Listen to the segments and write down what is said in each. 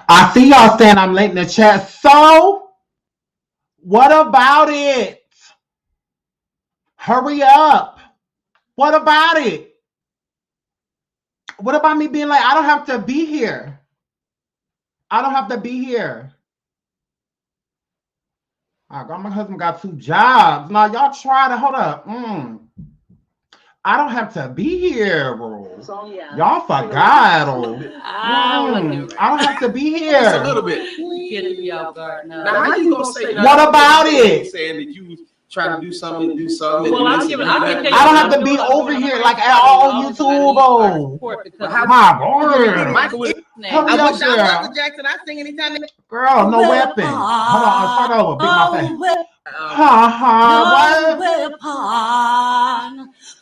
I see y'all saying I'm late in the chat. So, what about it? Hurry up. What about it? What about me being like, I don't have to be here? I don't have to be here. My husband got 2 jobs. Now, y'all try to, hold up. I don't have to be here, bro. So, yeah. Y'all forgot. I don't have to be here. Just a little bit. Getting me off guard now. Now, how you gonna say that? What about it? Saying that you trying to do something. Well, I don't have to be over here like at all on YouTube. My boy. I wish I was the Jackson. I sing anytime. Girl, no weapon. Hold on, start over. Beat my face. No weapon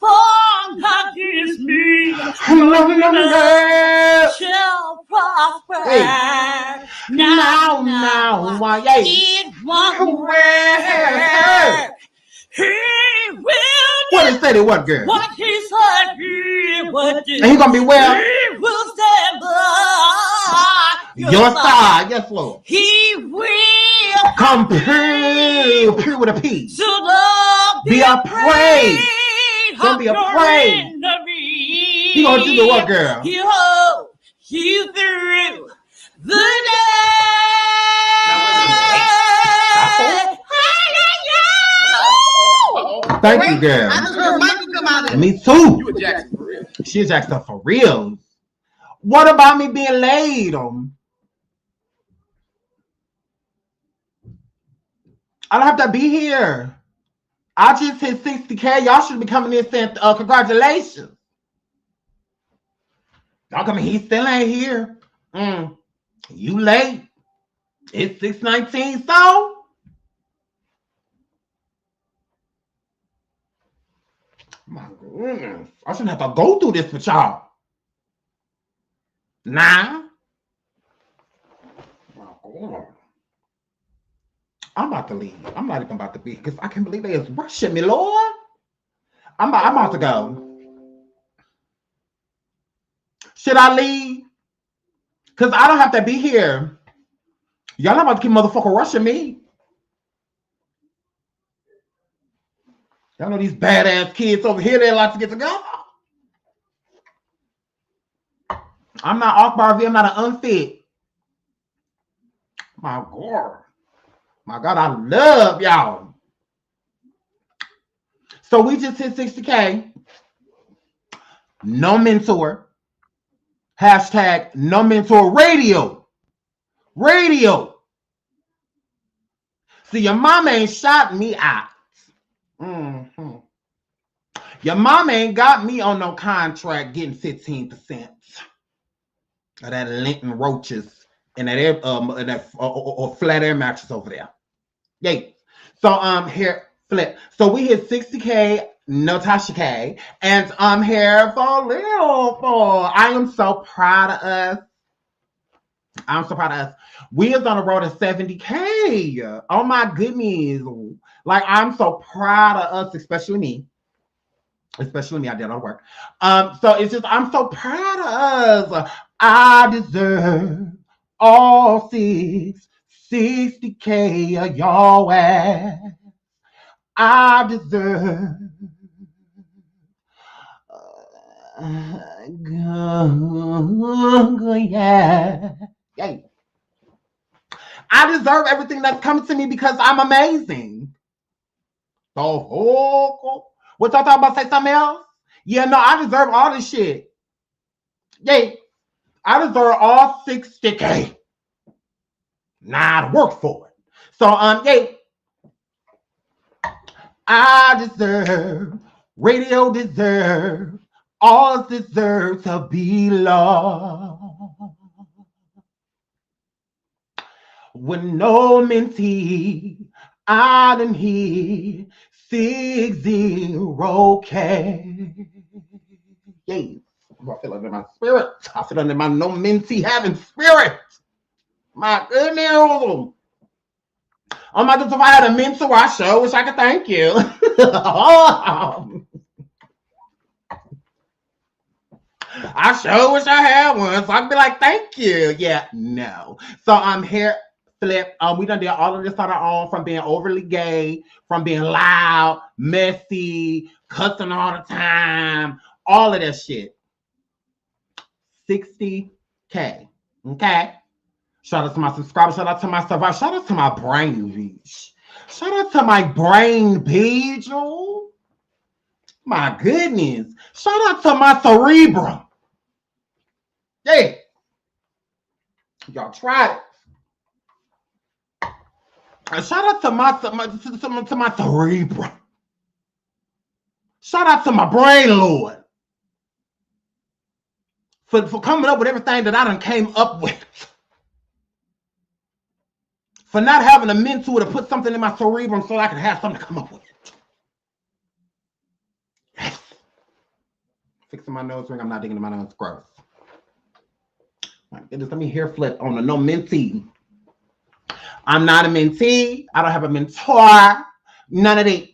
formed against me shall prosper. Hey. Now, why? It won't work. He will. What he said? What, girl? What he said he would do. And he gonna be well. He will stand by your side. Yes, Lord. He will come pure with a P. So love be a praise. Gonna be a praise. He gonna do the what, girl? He hold you through the day. Thank you, girl. I just heard Michael come out of it. Me too. You a Jackson for real. She's Jackson for real. What about me being laid? I don't have to be here. I just hit 60K. Y'all should be coming in saying congratulations. Y'all coming, he still ain't here. You late. It's 6:19, so. My goodness. I shouldn't have to go through this with y'all. Nah. My God. I'm about to leave. I'm not even about to be, because I can't believe they is rushing me, Lord. I'm about to go. Should I leave? Because I don't have to be here. Y'all not about to keep motherfucker rushing me. Y'all know these badass kids over here, they like to get together. I'm not Akbar V, I'm not an Unfit. My God. My God, I love y'all. So we just hit 60K. No mentor. Hashtag no mentor radio. Radio. See, your mama ain't shot me out. Your mama ain't got me on no contract getting 15% of that Linton roaches and that air, or flat air mattress over there. Yay. So here, flip. So we hit 60K, Natasha K, and I'm here for little for. I am so proud of us. I'm so proud of us. We is on the road to 70K. Oh my goodness. Like, I'm so proud of us, especially me. Especially me, I did all the work. So it's just, I'm so proud of us. I deserve all 60K of your ass. I deserve yeah. Yay. I deserve everything that's coming to me because I'm amazing. Oh, what y'all talking about? Say something else? Yeah, no, I deserve all this shit. Yay. I deserve all 60K. Nah, I work for it. So, yay. I deserve, radio deserve, all deserve to be loved. With no mentee, I done hear 60K. Yay. I feel it in my spirit. I feel it in my no mentee having spirit. My goodness. Oh my goodness, if I had a mentor, I sure wish I could thank you. I sure wish I had one, so I'd be like, thank you. Yeah, no. So I'm here, Flip. We done did all of this on our own, from being overly gay, from being loud, messy, cussing all the time, all of that shit. 60K. Okay. Shout out to my subscribers. Shout out to my survivors. Shout out to my brain beach. Shout out to my brain beach. My goodness. Shout out to my cerebrum. Yeah. Y'all tried it. And shout out to my cerebrum. Shout out to my brain lord. For coming up with everything that I done came up with. For not having a mentor to put something in my cerebrum so I can have something to come up with. Yes. Fixing my nose ring. I'm not digging in my nose. Gross. My goodness, let me hair flip on the no mentee. I'm not a mentee. I don't have a mentor. None of that.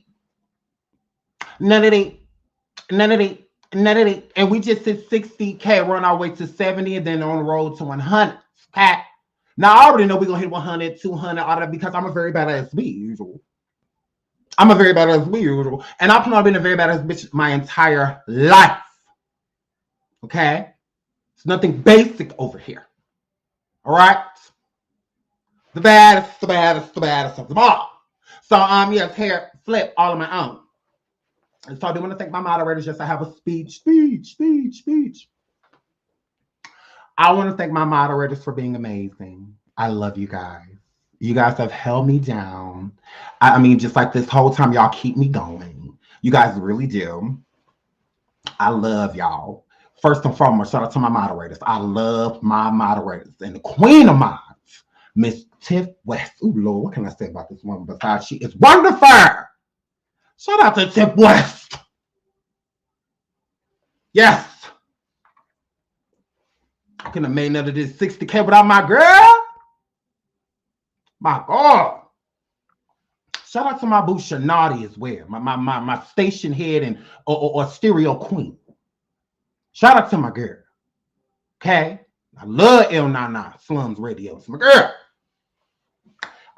None of that. None of that. None of that. And we just did 60K. We're on our way to 70 and then on the road to 100. Okay. Now, I already know we're going to hit 100, 200, all that, because I'm a very badass bitch, usual. I'm a very badass bitch, usual. And I plan on being a very badass bitch my entire life. Okay? It's nothing basic over here. All right? The baddest of them all. So, yes, hair, flip, all of my own. And so I do want to thank my moderators. Just to have a speech. I want to thank my moderators for being amazing. I love you guys. You guys have held me down. I mean, just like this whole time, y'all keep me going. You guys really do. I love y'all. First and foremost, shout out to my moderators. I love my moderators. And the queen of mods, Miss Tiff West. Ooh, Lord, what can I say about this woman besides she is wonderful? Shout out to Tiff West. Yes. I couldn't have made none of this 60K without my girl. My God. Shout out to my boo Shanati as well. My station head and or stereo queen. Shout out to my girl. Okay. I love L99 Slums Radio. It's my girl.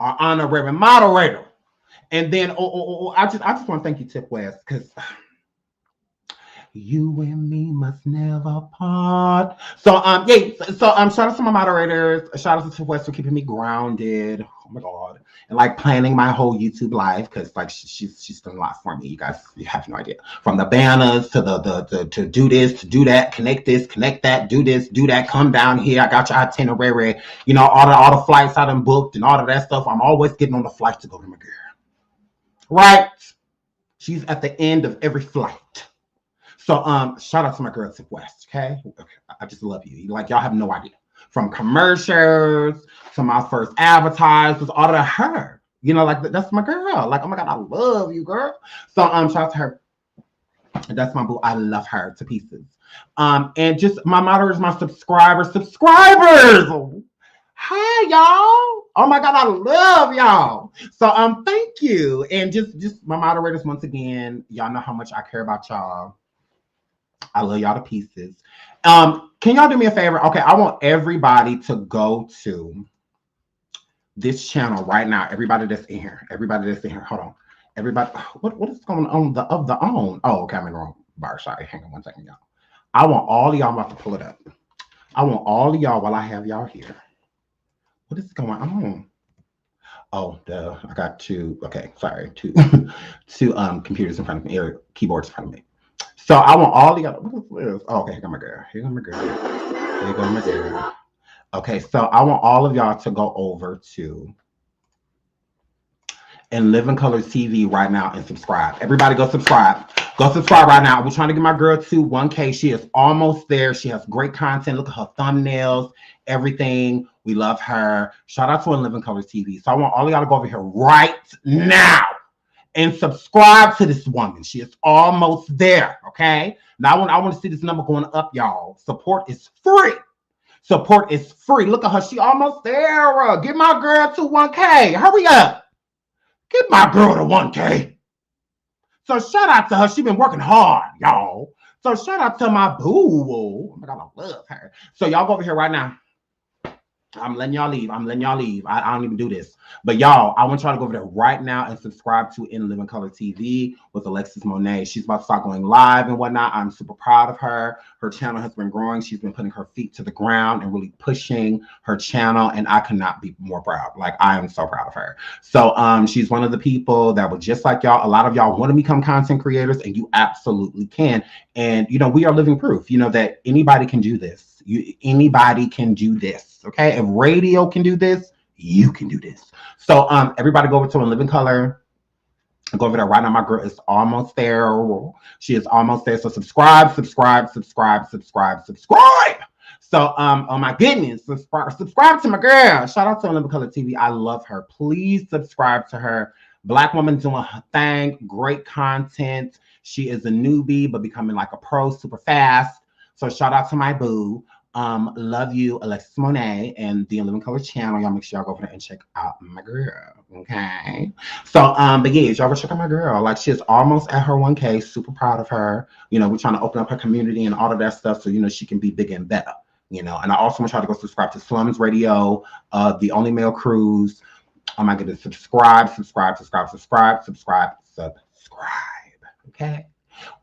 Our honorary moderator. And then I just want to thank you, Tip West, because you and me must never part. So shout out to my moderators. Shout out to Tip West for keeping me grounded. Oh my God. And like planning my whole YouTube live, because like she's done a lot for me. You guys, you have no idea. From the banners to the to do this, to do that, connect this, connect that, do this, do that, come down here. I got your itinerary, you know, all the flights I done booked and all of that stuff. I'm always getting on the flight to go to my girl. Right? She's at the end of every flight. So shout out to my girl Tip West, okay? I just love you. Like, y'all have no idea. From commercials to my first advertisers, all of her. You know, like that's my girl. Like, oh my God, I love you, girl. So shout out to her. That's my boo. I love her to pieces. And just my moderators, my subscribers. Hi, y'all. Oh my God, I love y'all. So thank you. And just my moderators once again, y'all know how much I care about y'all. I love y'all to pieces. Can y'all do me a favor? Okay, I want everybody to go to this channel right now. Everybody that's in here. Hold on. Everybody, what is going on of the own? Oh, okay, I'm in the wrong bar. Sorry, hang on one second, y'all. I want all of y'all, I'm about to pull it up. I want all of y'all while I have y'all here. What is going on? Oh, I got two computers in front of me, or keyboards in front of me. So I want all the other. What is this? Oh, okay, here goes my girl. Okay, so I want all of y'all to go over to and Live in Color TV right now and subscribe. Everybody go subscribe. Go subscribe right now. We're trying to get my girl to 1K. She is almost there. She has great content. Look at her thumbnails, everything. We love her. Shout out to Live in Color TV. So I want all of y'all to go over here right now and subscribe to this woman. She is almost there, okay? Now I want to see this number going up, y'all. Support is free. Support is free. Look at her. She almost there. Get my girl to 1K. Hurry up. Get my girl to 1K. So shout out to her. She's been working hard, y'all, So shout out to my boo. Oh my God, I love her. So y'all go over here right now. I'm letting y'all leave. I don't even do this. But y'all, I want y'all to go over there right now and subscribe to In Living Color TV with Alexis Monet. She's about to start going live and whatnot. I'm super proud of her. Her channel has been growing. She's been putting her feet to the ground and really pushing her channel. And I could not be more proud. Like, I am so proud of her. So she's one of the people that was just like y'all. A lot of y'all want to become content creators, and you absolutely can. And, you know, we are living proof, you know, that anybody can do this. Anybody can do this. Okay, if radio can do this, you can do this. So everybody go over to In Living Color. Go over there right now. My girl is almost there. She is almost there. So subscribe. So oh my goodness, subscribe to my girl. Shout out to In Living Color TV. I love her. Please subscribe to her. Black woman doing her thing. Great content. She is a newbie but becoming like a pro super fast. So shout out to my boo. Love you, Alexis Monet, and the In Living Color channel. Y'all make sure y'all go over there and check out my girl. Okay. So, but yeah, y'all go check out my girl. Like, she is almost at her 1K. Super proud of her. You know, we're trying to open up her community and all of that stuff so, you know, she can be bigger and better. You know, and I also want y'all to go subscribe to Slums Radio, The Only Male Cruise. Oh my goodness, subscribe. Okay.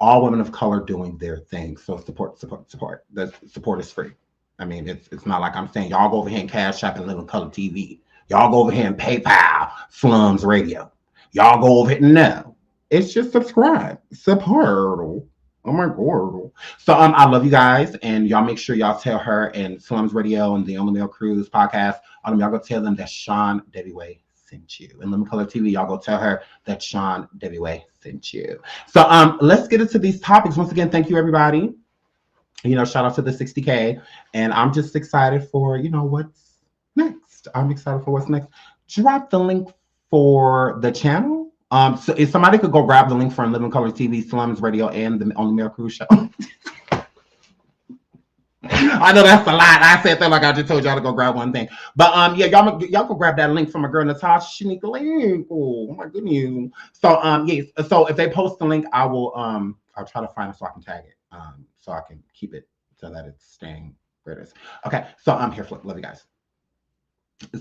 All women of color doing their thing. So support. The support is free. I mean, it's not like I'm saying y'all go over here and Cash App and Living Color TV. Y'all go over here and PayPal, Slums Radio. Y'all go over here. No, it's just subscribe. Support. Oh my God. So I love you guys, and y'all make sure y'all tell her and Slums Radio and the Only Male Cruise podcast. All of y'all go tell them that SeanDavieWay sent you. And Living Color TV, y'all go tell her that SeanDavieWay sent you. So let's get into these topics. Once again, thank you everybody. You know, shout out to the 60K. And I'm just excited for, you know, what's next. I'm excited for what's next. Drop the link for the channel. So if somebody could go grab the link for Living Color TV, Slums Radio, and the Only Male Cruise Show. I know that's a lot. I said that like I just told y'all to go grab one thing. But yeah, y'all go grab that link from my girl Natasha. Shanika link. Oh my goodness. So yes. So if they post the link, I will I'll try to find it so I can tag it. So I can keep it so that it's staying where it is. Okay. So I'm here. Love you guys.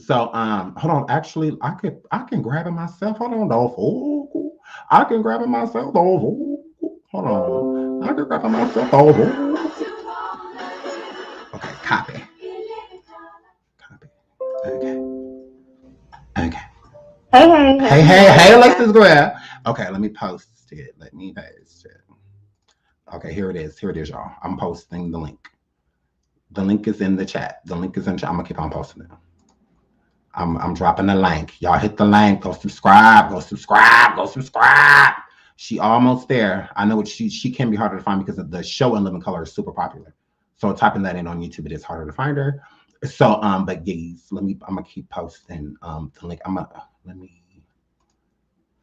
So hold on. Actually, I can grab it myself. Hold on, though. I can grab it myself. Hold on. I can grab it myself. Okay, copy. Okay. Hey, Alexis, go ahead. Okay, let me post it. Okay, here it is, y'all. I'm posting the link. The link is in the chat. I'm gonna keep on posting it. I'm dropping the link. Y'all hit the link. Go subscribe. She almost there. I know she can be harder to find because of the show In Living Color is super popular. So typing that in on YouTube, it is harder to find her. So, but yes, I'm gonna keep posting the link.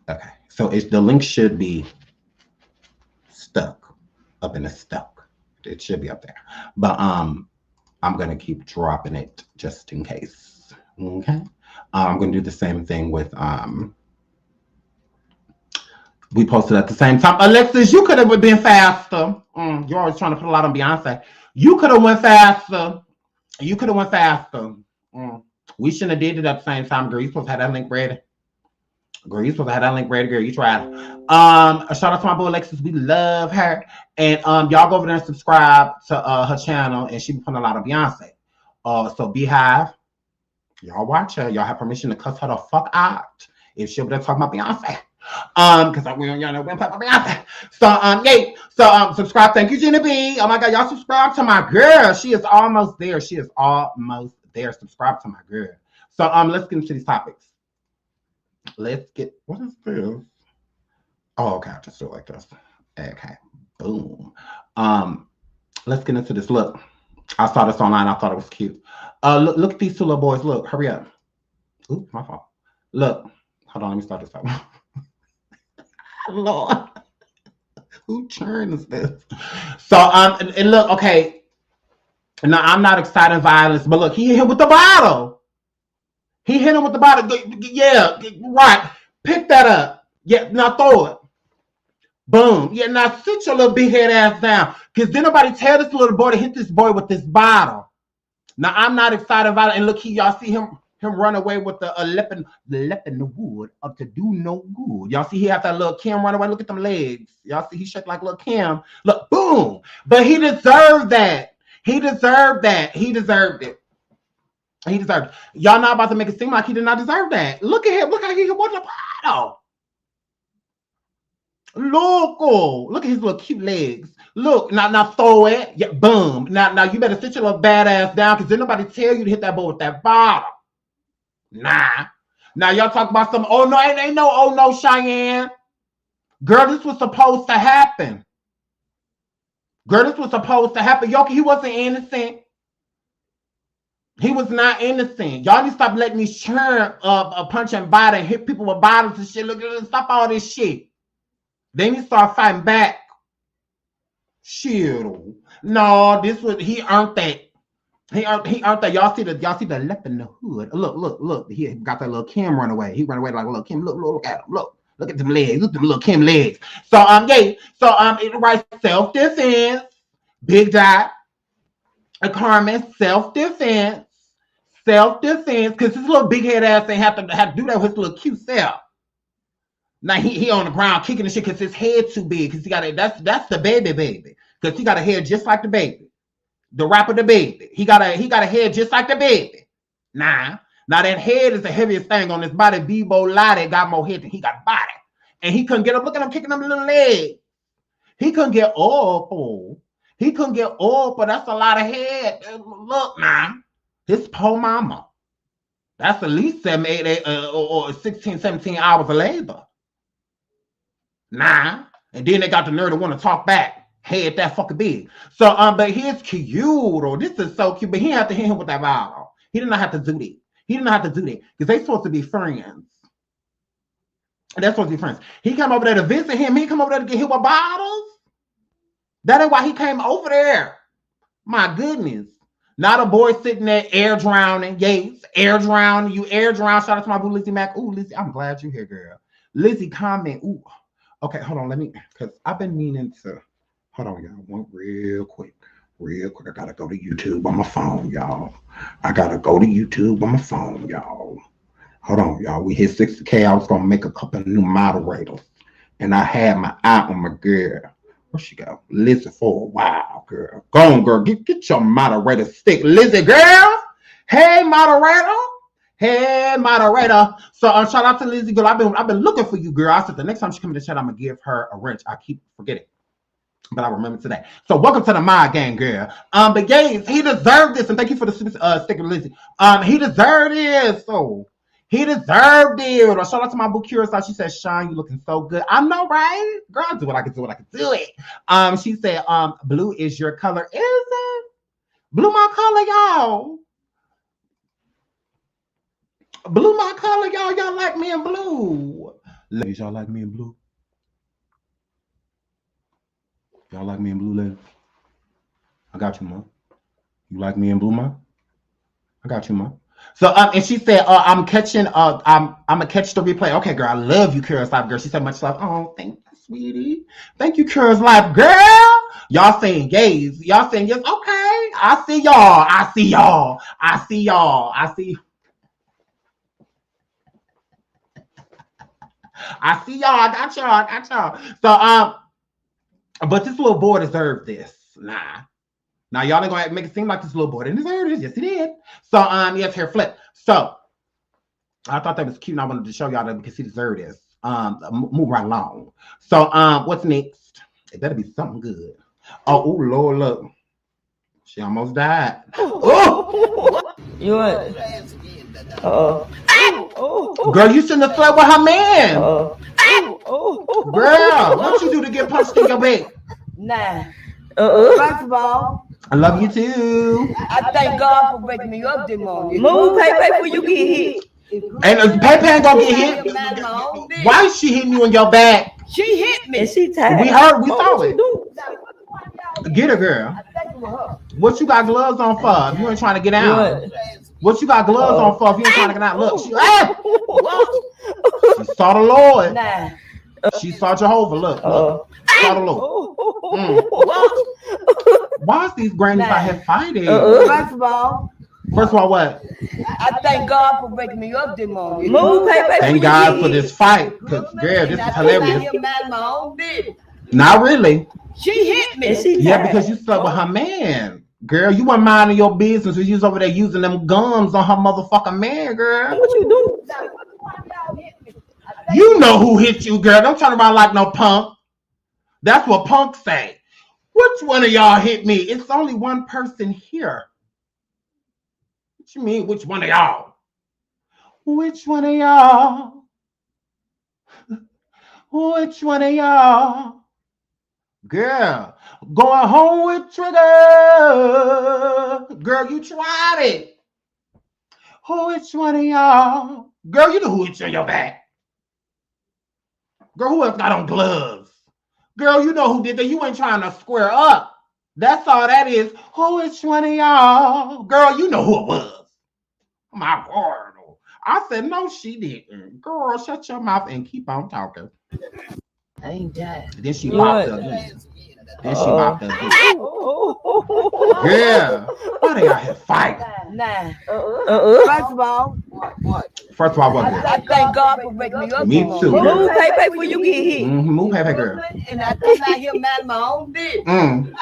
Okay. So the link should be stuck up in the stuck. It should be up there. But I'm gonna keep dropping it just in case. Okay. I'm gonna do the same thing with we posted at the same time. Alexis, you could have been faster. You're always trying to put a lot on Beyonce. You could have went faster. We shouldn't have did it at the same time, girl. You supposed to have that link ready. Girl, you tried. Shout out to my boy Alexis. We love her. And y'all go over there and subscribe to her channel, and she be putting a lot of Beyonce. So Beehive, y'all watch her. Y'all have permission to cuss her the fuck out if she'll be talking about Beyonce. Because y'all know we're talking about Beyonce. So yay. So subscribe. Thank you, Jenna B. Oh my God, y'all subscribe to my girl. She is almost there. Subscribe to my girl. So let's get into these topics. What is this? Oh, okay, I'll just do it like this. Okay, boom. Let's get into this. Look, I saw this online. I thought it was cute. Look at these two little boys. Look, hurry up. Ooh, my fault. Look, hold on, let me start this out. Lord, who turn is this? So and look, okay. Now I'm not exciting violence, but look, he hit him with the bottle. Yeah, right. Pick that up. Yeah, now throw it. Boom. Yeah, now sit your little big head ass down. Because then nobody tell this little boy to hit this boy with this bottle. Now, I'm not excited about it. And look, y'all see him run away with the lip in the wood up to do no good. Y'all see he have that little Kim run away. Look at them legs. Y'all see he shake like little Kim. Look, boom. But he deserved that. He deserved that. He deserved it. He deserved it. Y'all not about to make it seem like he did not deserve that. Look at him. Look how he was the bottle. Look at his little cute legs. Look, now throw it. Yeah, boom. Now you better sit your little badass down because then nobody tell you to hit that boy with that bottle. Nah. Now y'all talk about some, oh no, ain't no, oh no, Cheyenne. Girl, this was supposed to happen. Girl, this was supposed to happen. Yoki, he wasn't innocent. He was not innocent. Y'all need to stop letting these churn punch and bite and hit people with bottles and shit. Look at this, stop all this shit. Then you start fighting back. Shit. No, this was, he earned that. He earned that. Y'all see the lip in the hood. Look. He got that little Kim run away. He run away like a little Kim. Look at him. Look at them legs. Look at them little Kim legs. So it writes self-defense, big dot, a Carmen, self-defense, because his little big head ass ain't have to do that with his little cute self. Now he on the ground kicking the shit because his head too big. Because he got that's the baby. Because he got a head just like the baby. The rapper, the baby. He got a head just like the baby. Now that head is the heaviest thing on his body. Bebo Lottie got more head than he got body. And he couldn't get up. Look at him kicking them little legs. He couldn't get up. He couldn't get up, but that's a lot of head. Look now. His poor mama. That's at least 7, 8, or 16, 17 hours of labor. Nah. And then they got the nerve to want to talk back. Head that fucking big. So, but he's cute. Oh, this is so cute. But he didn't have to hit him with that bottle. He did not have to do that. He did not have to do that. Because they supposed to be friends. They're supposed to be friends. He came over there to visit him. He come over there to get hit with bottles. That is why he came over there. My goodness. Not a boy sitting there air drowning. Yates, air drowning. You air drown. Shout out to my boo Lizzie Mack. Ooh, Lizzie, I'm glad you're here, girl. Lizzie, comment. Ooh. Okay, hold on. Because I've been meaning to. Hold on, y'all. One real quick. I gotta go to YouTube on my phone, y'all. Hold on, y'all. We hit 60K. I was gonna make a couple of new moderators. And I had my eye on my girl. Where she go? Lizzie for a while, girl. Go on, girl. Get your moderator stick. Lizzie, girl. Hey, moderator. So shout out to Lizzie, girl. I've been looking for you, girl. I said the next time she comes to the chat, I'm gonna give her a wrench. I keep forgetting. But I remember today. So welcome to the Mod Gang, girl. But Gaines, he deserved this, and thank you for the sticker, Lizzie. He deserved this. So he deserved it. Shout out to my boo Curious. She said, "Sean, you looking so good." I know, right? Girl, I do what I can do. It. She said, "Blue is your color." Is it? Blue my color, y'all. Blue my color, y'all. Y'all like me in blue. Ladies, y'all like me in blue. Y'all like me in blue, ladies? I got you, Ma. You like me in blue, Ma? I got you, Ma. So, and she said, I'm catching, I'm gonna catch the replay. Okay, girl, I love you, Curious Life, girl. She said much love. Oh, thank you, sweetie. Thank you, Curious Life, girl. Y'all saying gays. Y'all saying yes. Okay, I see y'all. I see y'all. I see y'all. I see. I see y'all. I got y'all. I got y'all. So, but this little boy deserved this. Nah. Now y'all ain't gonna make it seem like this little boy didn't deserve this. Yes, he did. So yes, here flip. So I thought that was cute and I wanted to show y'all that because he deserved this. Move right along. So what's next? It better be something good. Oh Lord, look. She almost died. Oh! You what? Girl, you shouldn't have slept with her man. Girl, what you do to get punched in your back? Nah. First of all, I love you too. I thank God for waking me up this morning. Move, Pepe, before you get hit. And Pepe ain't gonna get hit. Why is she hitting you in your back? She hit me. And she tired. We heard, we saw it. Get her, girl. What you got gloves on for? If you ain't trying to get out. What you got gloves on for if you ain't trying to get out? Look, she saw the Lord. Nah. She saw Jehovah. Look. Saw the Lord. Why is these grannies out here fighting? First of all, what? I thank God for waking me up this morning. Thank God for this fight. Because, girl, this is hilarious. Mind my own business. Not really. She hit me. Yeah, because you slept with her man. Girl, you weren't minding your business. You was over there using them gums on her motherfucking man, girl. What you do? You know who hit you, girl. Don't turn around like no punk. That's what punks say. Which one of y'all hit me? It's only one person here. What you mean, which one of y'all? Which one of y'all? Which one of y'all? Girl, going home with Trigger. Girl, you tried it. Which one of y'all? Girl, you know who hit you on your back. Girl, who else got on gloves? Girl, you know who did that. You ain't trying to square up. That's all that is. Which one of y'all? Girl, you know who it was. My word. I said, no, she didn't. Girl, shut your mouth and keep on talking. I ain't died. Then she popped up. Then she popped up. Yeah. Why they out here fighting? Nah. First of all, what? I thank God for waking me up. Me too. Move, pay before you get hit. Move, pay, girl. And I think I hear mind my own business.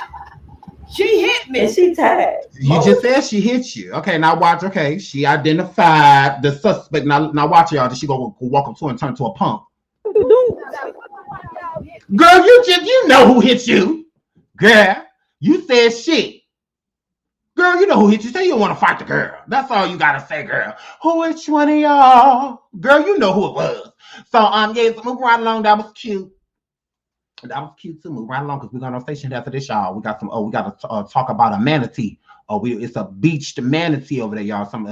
She hit me. And she tired. You just said she hit you. Okay, now watch. Okay, she identified the suspect. Now watch, y'all. Did she go walk up to her and turn to a punk? Girl, you know who hit you. Girl, you said shit. Girl, you know who hit you. Say you don't want to fight the girl. That's all you gotta say, girl. Which one of y'all? Girl, you know who it was. So yeah, move right along. That was cute. That was cute too. Move right along because we're gonna station after this, y'all. We got some. We got to talk about a manatee. It's a beached manatee over there, y'all. Some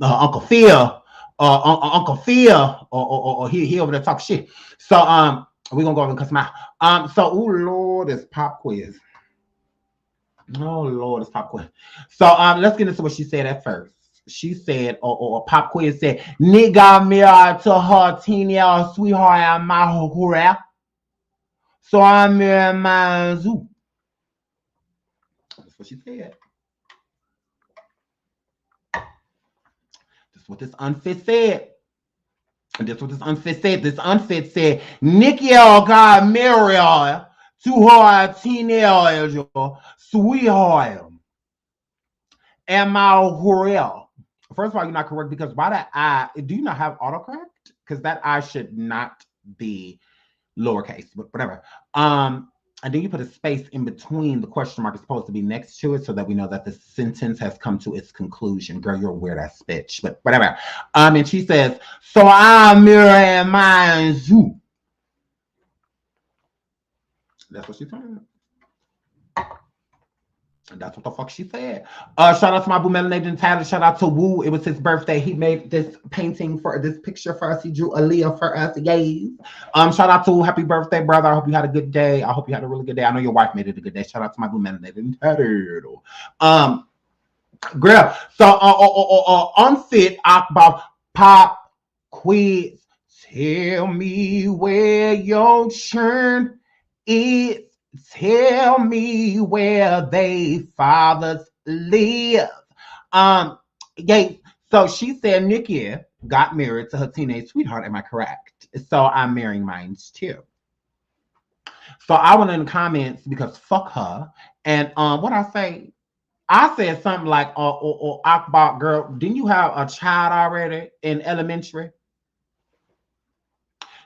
Uncle Phil. Uncle Phil, or he over there talk shit. So we're gonna go over and cuss him out. So oh Lord, it's pop quiz. Oh Lord, it's pop quiz. So let's get into what she said at first. She said, or pop quiz said, nigga me to her teen-year sweetheart and my hurrah. So I'm my zoo. That's what she said. That's what this Unfit said. And that's what this Unfit said. This Unfit said, Nikki got married to her teenage sweetheart and my hurrah. First of all, you're not correct because why that I, do you not have autocorrect? Because that I should not be lowercase, but whatever. And then you put a space in between the question mark is supposed to be next to it so that we know that the sentence has come to its conclusion. Girl, you're a weird ass bitch, but whatever. And she says, so I'm mirroring my zoo. That's what she's saying. And that's what the fuck she said. Shout out to my boo melanated Tyler. Shout out to Woo. It was his birthday. He made this painting for this picture for us. He drew Aaliyah for us. Yay. Shout out to happy birthday, brother. I hope you had a good day. I hope you had a really good day. I know your wife made it a good day. Shout out to my boo melanated Tyler. Girl. So Unfit Akbar pop quiz. Tell me where your churn is. Tell me where they fathers live. Yeah. So she said Nikki got married to her teenage sweetheart. Am I correct? So I'm marrying mine too. So I went in the comments because fuck her. And what I say? I said something like, Akbar, girl, didn't you have a child already in elementary?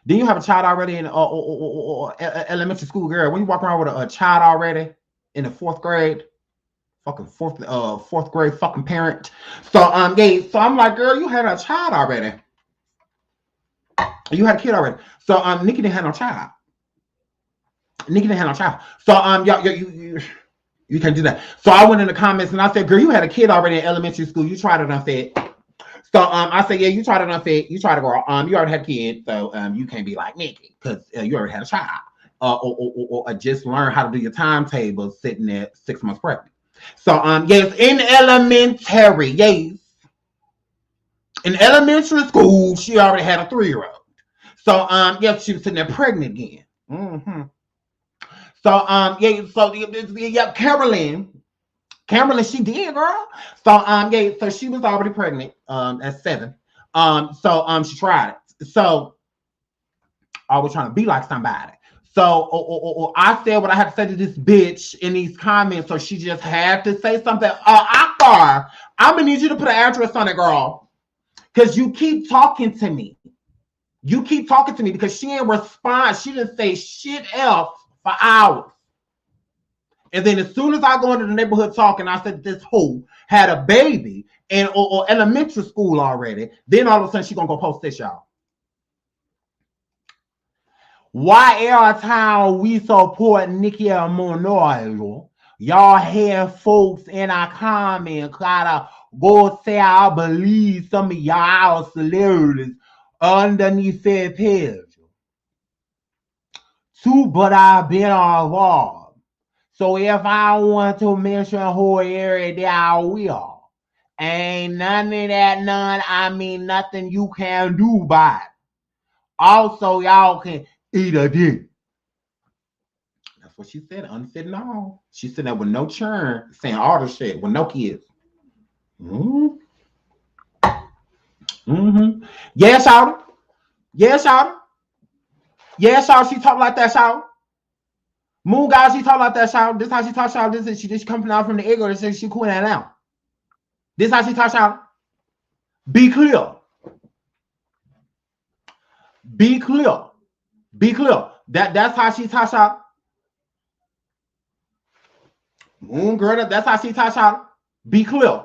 Then you have a child already in elementary school, girl. When you walk around with a child already in the fourth grade, fucking fourth grade fucking parent. So yeah, so I'm like, girl, you had a child already. You had a kid already. So Nikki didn't have no child. Nikki didn't have no child. So you can't do that. So I went in the comments and I said, girl, you had a kid already in elementary school. You tried it Unfit. So I said, yeah, you tried it Unfit. You tried to grow. You already had a kid, so you can't be like Nikki because you already had a child. Or just learn how to do your timetable sitting there 6 months pregnant. So yes, in elementary, yes. In elementary school, she already had a 3-year-old. So yes, she was sitting there pregnant again. Mm-hmm. So yeah, Carolyn, she did, girl. So so she was already pregnant at 7. She tried it. So I was trying to be like somebody. So I said what I had to say to this bitch in these comments, so she just had to say something. Akbar, I'm gonna need you to put an address on it, girl. Because you keep talking to me. You keep talking to me because she ain't respond. She didn't say shit else for hours. And then as soon as I go into the neighborhood talking, I said this hoe had a baby in or elementary school already. Then all of a sudden she gonna go post this, y'all. Why every time we support Nicki Minaj, y'all have folks in our comments try to go say I believe some of y'all celebrities underneath their page. Too, but I've been involved. So if I want to mention her every day, I will. Ain't none of that none. I mean nothing you can do by it. Also, y'all can eat a dick. That's what she said, unfit and all. She said that with no churn, saying all the shit, with no kids. Mm-hmm. Mm-hmm. Yes, y'all. Yes, y'all. Yes, y'all. She talk like that, y'all. Moon guy, she talk like that, y'all. This how she talk, y'all. This is she just coming out from the ego and say she quit that out. This how she talk, y'all. Be clear. Be clear. Be clear. That's how she talk, y'all. Moon girl, that's how she talk, y'all. Be clear.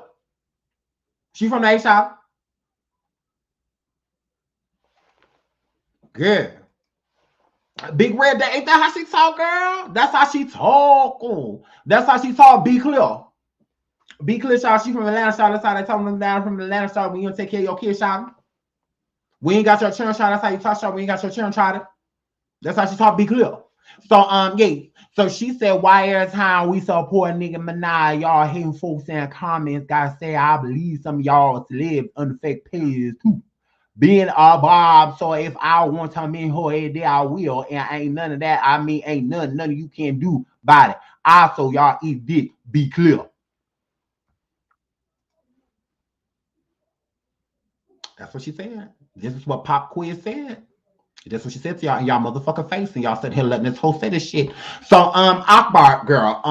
She from the A shop. Good. Big Red, ain't that how she talk, girl? That's how she talk. Oh, that's how she talk. Be clear. Be clear, y'all. She from Atlanta, y'all. That's how they talking them down from Atlanta, y'all. When you don't take care of your kids, y'all. We ain't got your children, y'all. That's how you talk, y'all. We ain't got your children, y'all. That's how she talk. Be clear. So yeah. So she said, why every time we support nigga Minaj, y'all hating folks in comments gotta say I believe some of y'all live on fake pages too. Being a Bob, so if I want to mean her every day, I will. And ain't none of that. I mean, ain't none of you can do about it. Also, y'all eat dick. Be clear. That's what she said. This is what Pop Quiz said. That's what she said to y'all in y'all motherfucking face, and y'all said here letting this whole say this shit. So Akbar girl,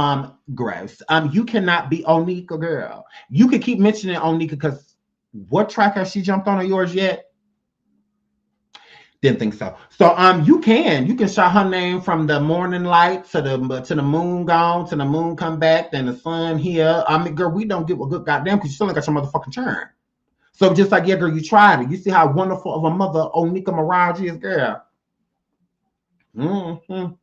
gross. You cannot be Onika girl. You can keep mentioning Onika because what track has she jumped on of yours yet? Didn't think so. So you can shout her name from the morning light to the moon gone, to the moon come back, then the sun here. I mean, girl, we don't give a good goddamn because you still ain't got your motherfucking turn. So just like, yeah, girl, you tried it. You see how wonderful of a mother Onika Mirage is, girl. Mm-hmm.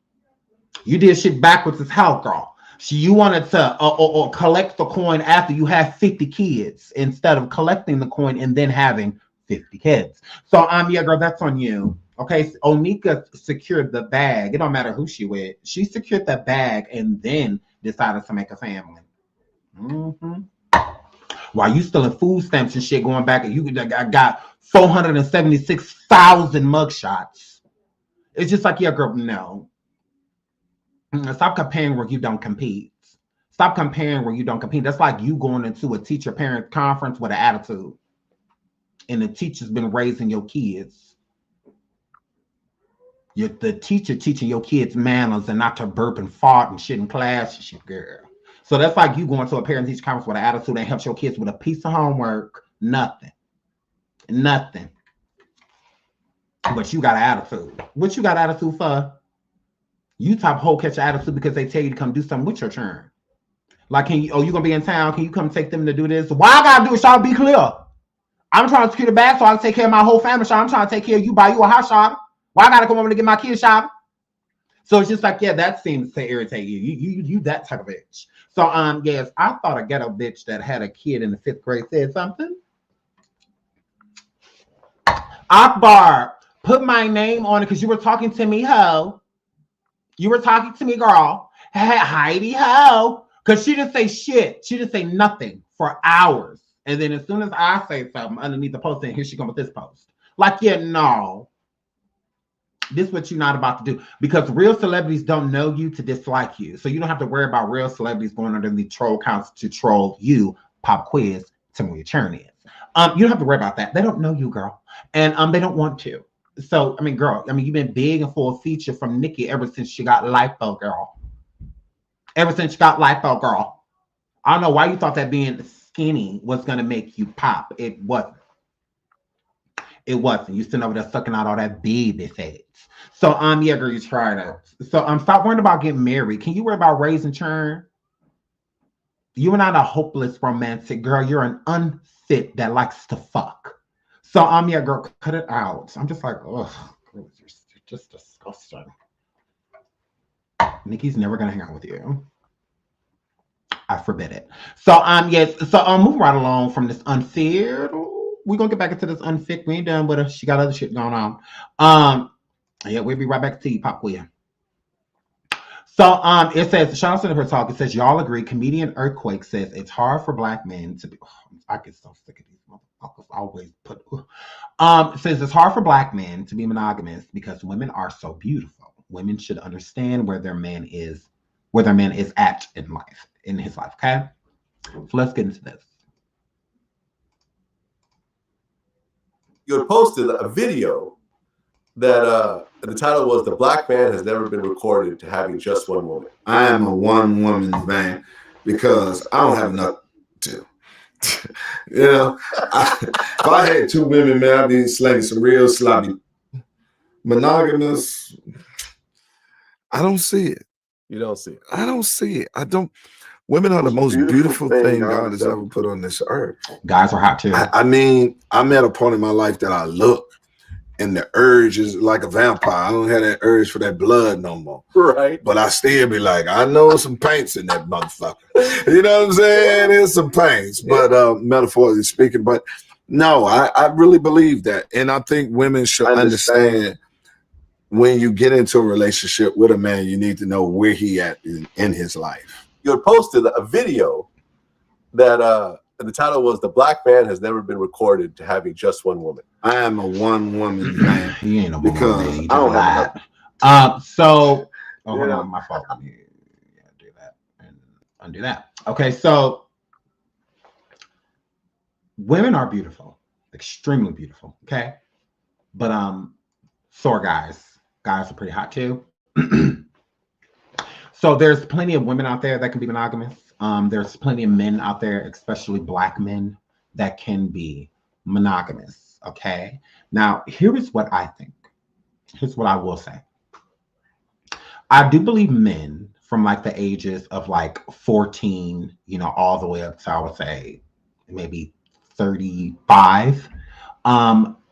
You did shit backwards as hell, girl. You wanted to or collect the coin after you have 50 kids instead of collecting the coin and then having 50 kids. So yeah, girl, that's on you. Okay, so Onika secured the bag. It don't matter who she with. She secured the bag and then decided to make a family. Mm-hmm. While you still in food stamps and shit going back, and you got 476,000 mugshots. It's just like, yeah, girl, no. Stop comparing where you don't compete. Stop comparing where you don't compete. That's like you going into a teacher-parent conference with an attitude. And the teacher's been raising your kids. You're the teacher teaching your kids manners and not to burp and fart and shit in class and shit, girl. So that's like you going to a parent-teacher conference with an attitude that helps your kids with a piece of homework. Nothing. Nothing. But you got an attitude. What you got an attitude for? You type whole catch your attitude because they tell you to come do something with your churn. Like, you gonna be in town? Can you come take them to do this? Why I gotta do it, y'all? Be clear. I'm trying to secure the bag so I can take care of my whole family, y'all. I'm trying to take care of you, buy you a house, y'all. Why I gotta come over to get my kids, y'all? So it's just like, yeah, that seems to irritate you. You that type of bitch. So yes, I thought a ghetto bitch that had a kid in the 5th grade said something. Akbar, put my name on it because you were talking to me, ho. You were talking to me, girl. Hey, Heidi, ho. Because she didn't say shit. She didn't say nothing for hours. And then as soon as I say something underneath the post, then here she comes with this post. Like, yeah, no. This is what you're not about to do, because real celebrities don't know you to dislike you. So you don't have to worry about real celebrities going under the troll accounts to troll you. Pop quiz, tell me what your churn is. You don't have to worry about that. They don't know you, girl. And they don't want to. So, I mean, girl, you've been big and full feature from Nikki ever since she got lipo, girl. Ever since she got lipo, girl. I don't know why you thought that being skinny was going to make you pop. It wasn't. It wasn't. You sitting over there sucking out all that baby fats. So, yeah, girl, you tried it. So, stop worrying about getting married. Can you worry about raising churn? You are not a hopeless romantic girl. You're an unfit that likes to fuck. So, yeah, girl, cut it out. I'm just like, ugh, you're just disgusting. Nikki's never gonna hang out with you. I forbid it. So, yes. So, move right along from this unfit. We're gonna get back into this unfit. We ain't done with her. She got other shit going on. Yeah, we'll be right back to you, Pop Quiz. So, it says, shout out to her talk. It says, y'all agree. Comedian Earthquake says it's hard for black men to be. I get so sick of these motherfuckers. Always put. It says it's hard for black men to be monogamous because women are so beautiful. Women should understand where their man is at in his life. Okay, so let's get into this. You had posted a video that the title was "The Black Man Has Never Been Recorded to Having Just One Woman." I am a one woman man because I don't have nothing to. You know, if I had two women, man, I'd be slanging some real sloppy. Monogamous, I don't see it. You don't see it. I don't see it. I don't. Women are the most beautiful thing God has ever put on this earth. Guys are hot too. I mean, I'm at a point in my life that I look, and the urge is like a vampire. I don't have that urge for that blood no more. Right. But I still be like, I know some paints in that motherfucker. You know what I'm saying? There's some paints, but metaphorically speaking. But no, I really believe that. And I think women should understand when you get into a relationship with a man, you need to know where he at in his life. You had posted a video that the title was "The Black Man Has Never Been Recorded to Having Just One Woman." I am a one woman man. He ain't a woman because man. I don't have hold on, my fault. Let me do that and undo that. Okay, so women are beautiful, extremely beautiful. Okay, but so are guys. Guys are pretty hot too. So there's plenty of women out there that can be monogamous. There's plenty of men out there, especially black men, that can be monogamous. Okay. Now, here is what I think. Here's what I will say. I do believe men from like the ages of like 14, all the way up to, I would say, maybe 35.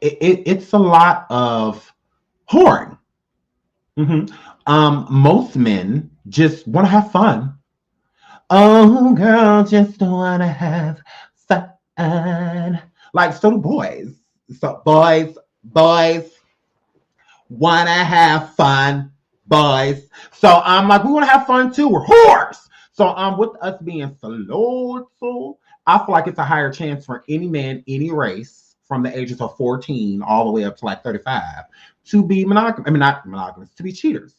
It's a lot of whoring. Most men just want to have fun. Oh, girl, just want to have fun. Like, so do boys. So boys want to have fun. Boys. So I'm like, we want to have fun too. We're whores. So with us being so, I feel like it's a higher chance for any man, any race, from the ages of 14 all the way up to like 35 to be monogamous. I mean, not monogamous, to be cheaters.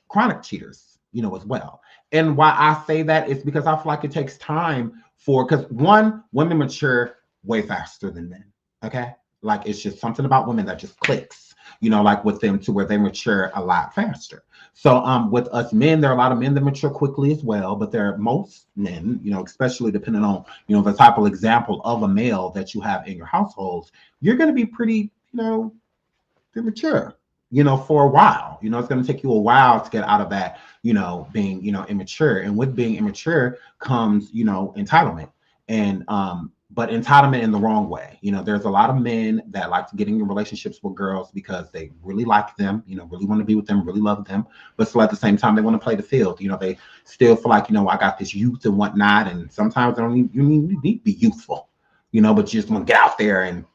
Chronic cheaters, as well. And why I say that is because I feel like it takes time because one, women mature way faster than men. Okay. Like it's just something about women that just clicks, like with them to where they mature a lot faster. So with us men, there are a lot of men that mature quickly as well, but there are most men, especially depending on, the type of example of a male that you have in your households, you're going to be pretty, mature. For a while, it's going to take you a while to get out of that, being, immature. And with being immature comes, entitlement. And, but entitlement in the wrong way. There's a lot of men that like to get in relationships with girls because they really like them, really want to be with them, really love them. But still at the same time, they want to play the field. They still feel like, I got this youth and whatnot. And sometimes you need to be youthful, but you just want to get out there and,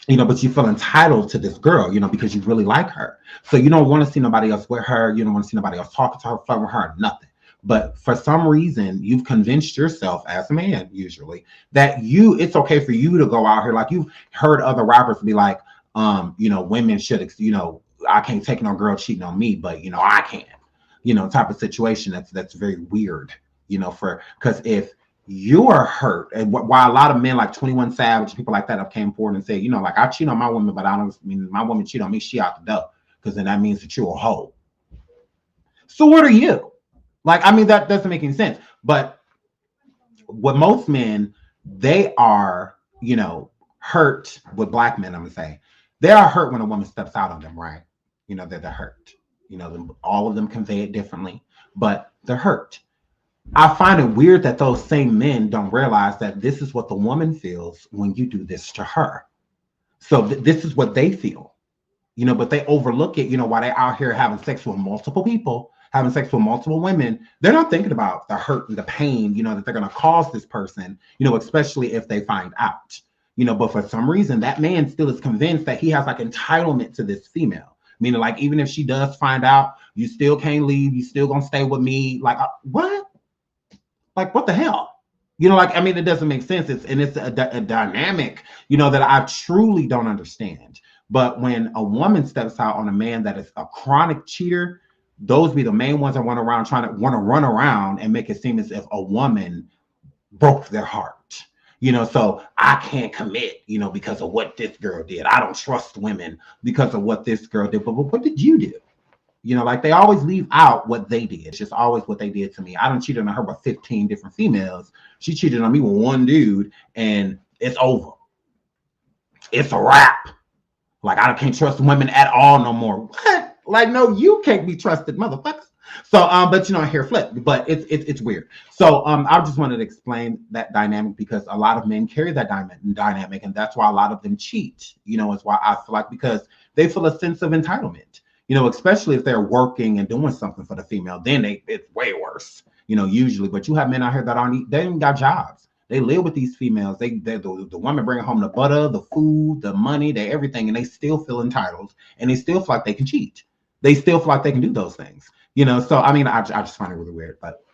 but you feel entitled to this girl, because you really like her. So you don't want to see nobody else with her. You don't want to see nobody else talking to her, flirting with her, nothing. But for some reason, you've convinced yourself as a man, usually, that it's okay for you to go out here. Like you've heard other rappers be like, you know, women should, you know, I can't take no girl cheating on me, but you know, I can, you know, type of situation. That's very weird, you know, because if you are hurt, and while a lot of men like 21 Savage, people like that have came forward and said, you know, like I cheat on my woman, but I don't mean my woman cheat on me, she out the door, because then that means that you're a hoe. So what are you? Like, I mean, that doesn't make any sense. But with most men, they are, you know, hurt. With black men, I'm gonna say, they are hurt when a woman steps out on them, right? You know, they're hurt. You know, all of them convey it differently, but they're hurt. I find it weird that those same men don't realize that this is what the woman feels when you do this to her. So this is what they feel, you know, but they overlook it, you know, while they're out here having sex with multiple people, having sex with multiple women. They're not thinking about the hurt and the pain, you know, that they're going to cause this person, you know, especially if they find out, you know, but for some reason that man still is convinced that he has like entitlement to this female, meaning like, even if she does find out, you still can't leave, you still gonna stay with me. Like, what? Like, what the hell? You know, like, I mean, it doesn't make sense. It's a dynamic, you know, that I truly don't understand. But when a woman steps out on a man that is a chronic cheater, those be the main ones that want to run around and make it seem as if a woman broke their heart. You know, so I can't commit, you know, because of what this girl did. I don't trust women because of what this girl did. But what did you do? You know, like they always leave out what they did. It's just always what they did to me. I done cheated on her with 15 different females. She cheated on me with one dude, and it's over. It's a wrap. Like, I can't trust women at all no more. What? Like, no, you can't be trusted, motherfuckers. So, but you know, I hear flip, but it's weird. So, I just wanted to explain that dynamic because a lot of men carry that dynamic, and that's why a lot of them cheat. You know, it's why I feel like, because they feel a sense of entitlement. You know, especially if they're working and doing something for the female, then it's way worse, you know, usually. But you have men out here that they ain't got jobs. They live with these females. The women bring home the butter, the food, the money, everything, and they still feel entitled, and they still feel like they can cheat. They still feel like they can do those things, you know. So, I mean, I just find it really weird, but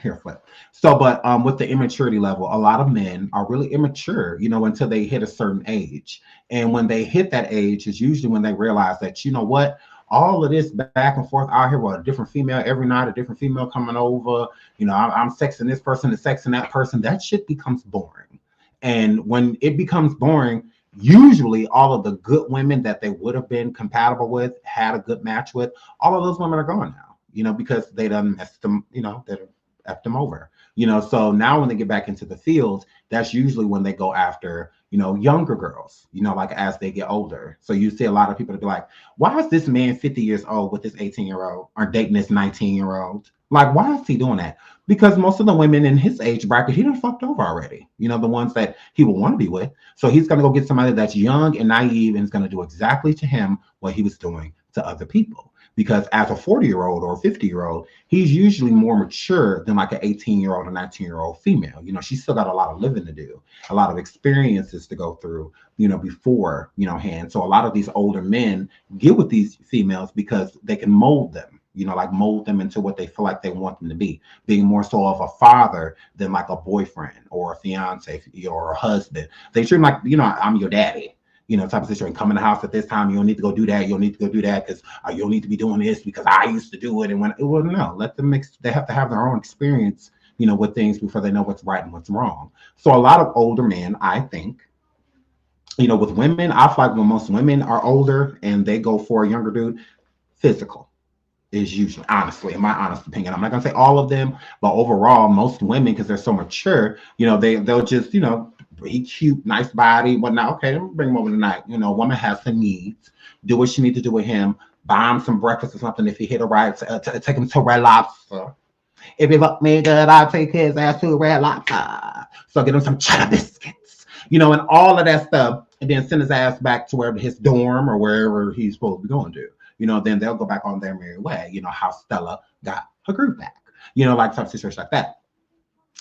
here flip. So, but with the immaturity level, a lot of men are really immature, you know, until they hit a certain age. And when they hit that age is usually when they realize that, you know what, all of this back and forth out here with a different female every night, a different female coming over, you know, I'm sexing this person and sexing that person, that shit becomes boring. And when it becomes boring, usually all of the good women that they would have been compatible with, had a good match with, all of those women are gone now, you know, because they done messed them, you know, they're effed them over, you know. So now when they get back into the field, that's usually when they go after, you know, younger girls, you know, like as they get older. So you see a lot of people to be like, why is this man 50 years old with this 18-year-old or dating this 19-year-old? Like, why is he doing that? Because most of the women in his age bracket, he done fucked over already, you know, the ones that he would want to be with. So he's going to go get somebody that's young and naive and is going to do exactly to him what he was doing to other people. Because as a 40-year-old or a 50-year-old, he's usually more mature than like an 18-year-old or 19-year-old female. You know, she's still got a lot of living to do, a lot of experiences to go through, you know, before, you know, hand. So a lot of these older men get with these females because they can mold them, you know, like mold them into what they feel like they want them to be, being more so of a father than like a boyfriend or a fiance or a husband. They treat him like, you know, I'm your daddy. You know, type of situation. Come in the house at this time. You don't need to go do that. You don't need to go do that because you don't need to be doing this because I used to do it. And when well, no, let them mix. They have to have their own experience, you know, with things before they know what's right and what's wrong. So a lot of older men, I think, you know, with women, I feel like when most women are older and they go for a younger dude, physical is usually, honestly, in my honest opinion. I'm not gonna say all of them, but overall, most women, because they're so mature, you know, they'll just, you know, he cute, nice body, whatnot. Okay, let me bring him over tonight. You know, a woman has her needs. Do what she needs to do with him. Buy him some breakfast or something. If he hit a ride, take him to Red Lobster. If he fuck me good, I'll take his ass to Red Lobster. So get him some cheddar biscuits, you know, and all of that stuff. And then send his ass back to wherever his dorm or wherever he's supposed to be going to. You know, then they'll go back on their merry way. You know, how Stella got her group back. You know, like some situation like that.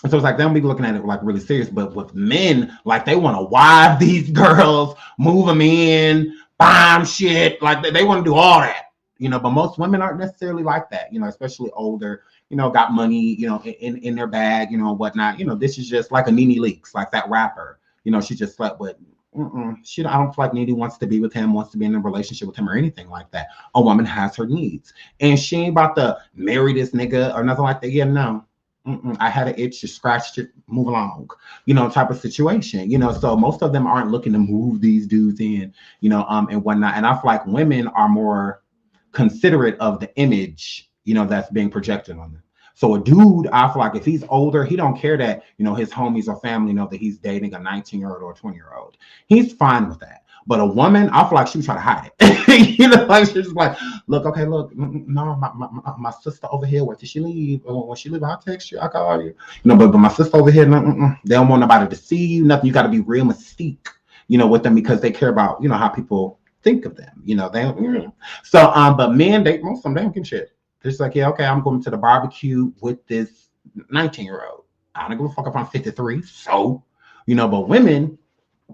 And so it's like they'll be looking at it like really serious, but with men, like they want to wive these girls, move them in, buy them shit, like they want to do all that, you know. But most women aren't necessarily like that, you know, especially older, you know, got money, you know, in their bag, you know, and whatnot. You know, this is just like a Nene Leakes, like that rapper, you know, she just slept with I don't feel like Needy wants to be with him, wants to be in a relationship with him or anything like that. A woman has her needs. And she ain't about to marry this nigga or nothing like that. Yeah, no. I had an itch, just scratched it, move along, type of situation, so most of them aren't looking to move these dudes in, and whatnot. And I feel like women are more considerate of the image, that's being projected on them. So a dude, I feel like if he's older, he don't care that, his homies or family know that he's dating a 19-year-old or a 20-year-old. He's fine with that. But a woman, I feel like she was trying to hide it. Like she's like, look, no, my sister over here, where did she leave? When she leave, I'll text you, I'll call you. But my sister over here, they don't want nobody to see you, nothing. You got to be real mystique, with them because they care about, how people think of them. They don't, So, but men, most of them, they don't give a shit. They're just like, yeah, okay, I'm going to the barbecue with this 19-year-old. I don't give a fuck if I'm 53. So, but women, a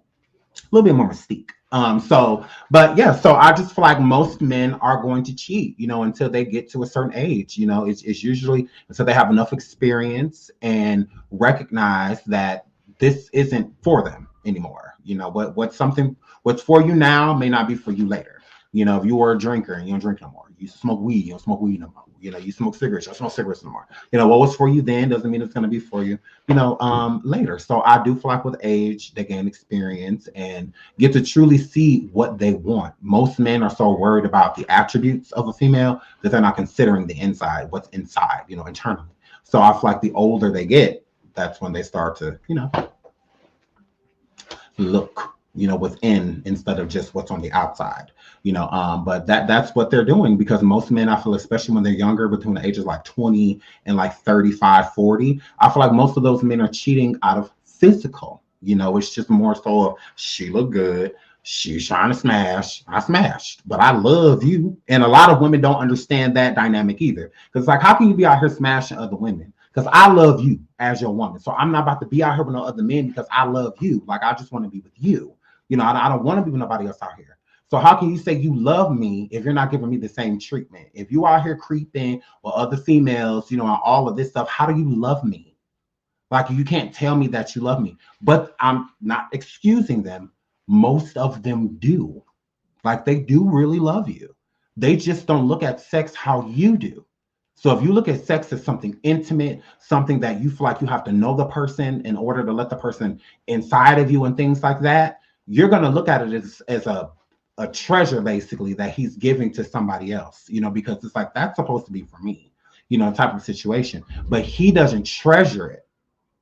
little bit more mystique. So I just feel like most men are going to cheat, until they get to a certain age. It's usually until they have enough experience and recognize that this isn't for them anymore. What's for you now may not be for you later. If you were a drinker and you don't drink no more, you smoke weed, you don't smoke weed no more. You smoke cigarettes, you don't smoke cigarettes no more. What was for you then doesn't mean it's going to be for you, later. So I do feel like with age, they gain experience and get to truly see what they want. Most men are so worried about the attributes of a female that they're not considering the inside, what's inside, internally. So I feel like the older they get, that's when they start to, look, within instead of just what's on the outside, but that's what they're doing because most men, I feel, especially when they're younger, between the ages like 20 and like 35, 40, I feel like most of those men are cheating out of physical, it's just more so of she look good, she's trying to smash, I smashed, but I love you. And a lot of women don't understand that dynamic either. Because like, how can you be out here smashing other women? Because I love you as your woman. So I'm not about to be out here with no other men because I love you. Like, I just want to be with you. I don't want to be with nobody else out here. So how can you say you love me if you're not giving me the same treatment? If you out here creeping with other females, and all of this stuff, how do you love me? Like, you can't tell me that you love me. But I'm not excusing them. Most of them do. Like, they do really love you. They just don't look at sex how you do. So if you look at sex as something intimate, something that you feel like you have to know the person in order to let the person inside of you and things like that, you're going to look at it as a treasure, basically, that he's giving to somebody else, because it's like, that's supposed to be for me, type of situation. But he doesn't treasure it.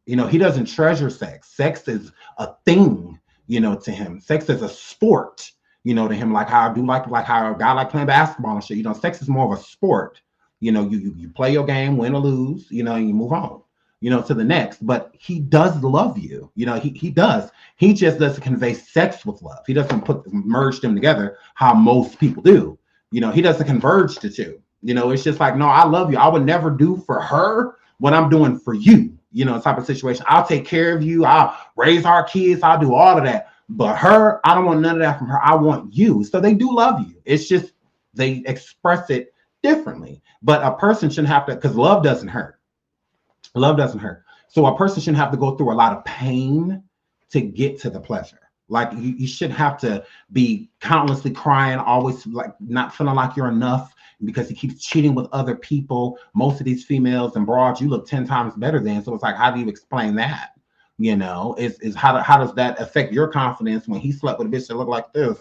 He doesn't treasure sex. Sex is a thing, to him. Sex is a sport, to him, like how I do like how a guy like playing basketball and shit. Sex is more of a sport. You play your game, win or lose, and you move on, to the next. But he does love you. He does. He just doesn't convey sex with love. He doesn't merge them together how most people do. He doesn't converge the two. It's just like, no, I love you. I would never do for her what I'm doing for you, type of situation. I'll take care of you. I'll raise our kids. I'll do all of that. But her, I don't want none of that from her. I want you. So they do love you. It's just they express it differently. But a person shouldn't have to, because love doesn't hurt. Love doesn't hurt. So a person shouldn't have to go through a lot of pain to get to the pleasure. Like, you shouldn't have to be countlessly crying, always like not feeling like you're enough because he keeps cheating with other people. Most of these females and broads, you look 10 times better than. So it's like, how do you explain that? Is how does that affect your confidence when he slept with a bitch that looked like this?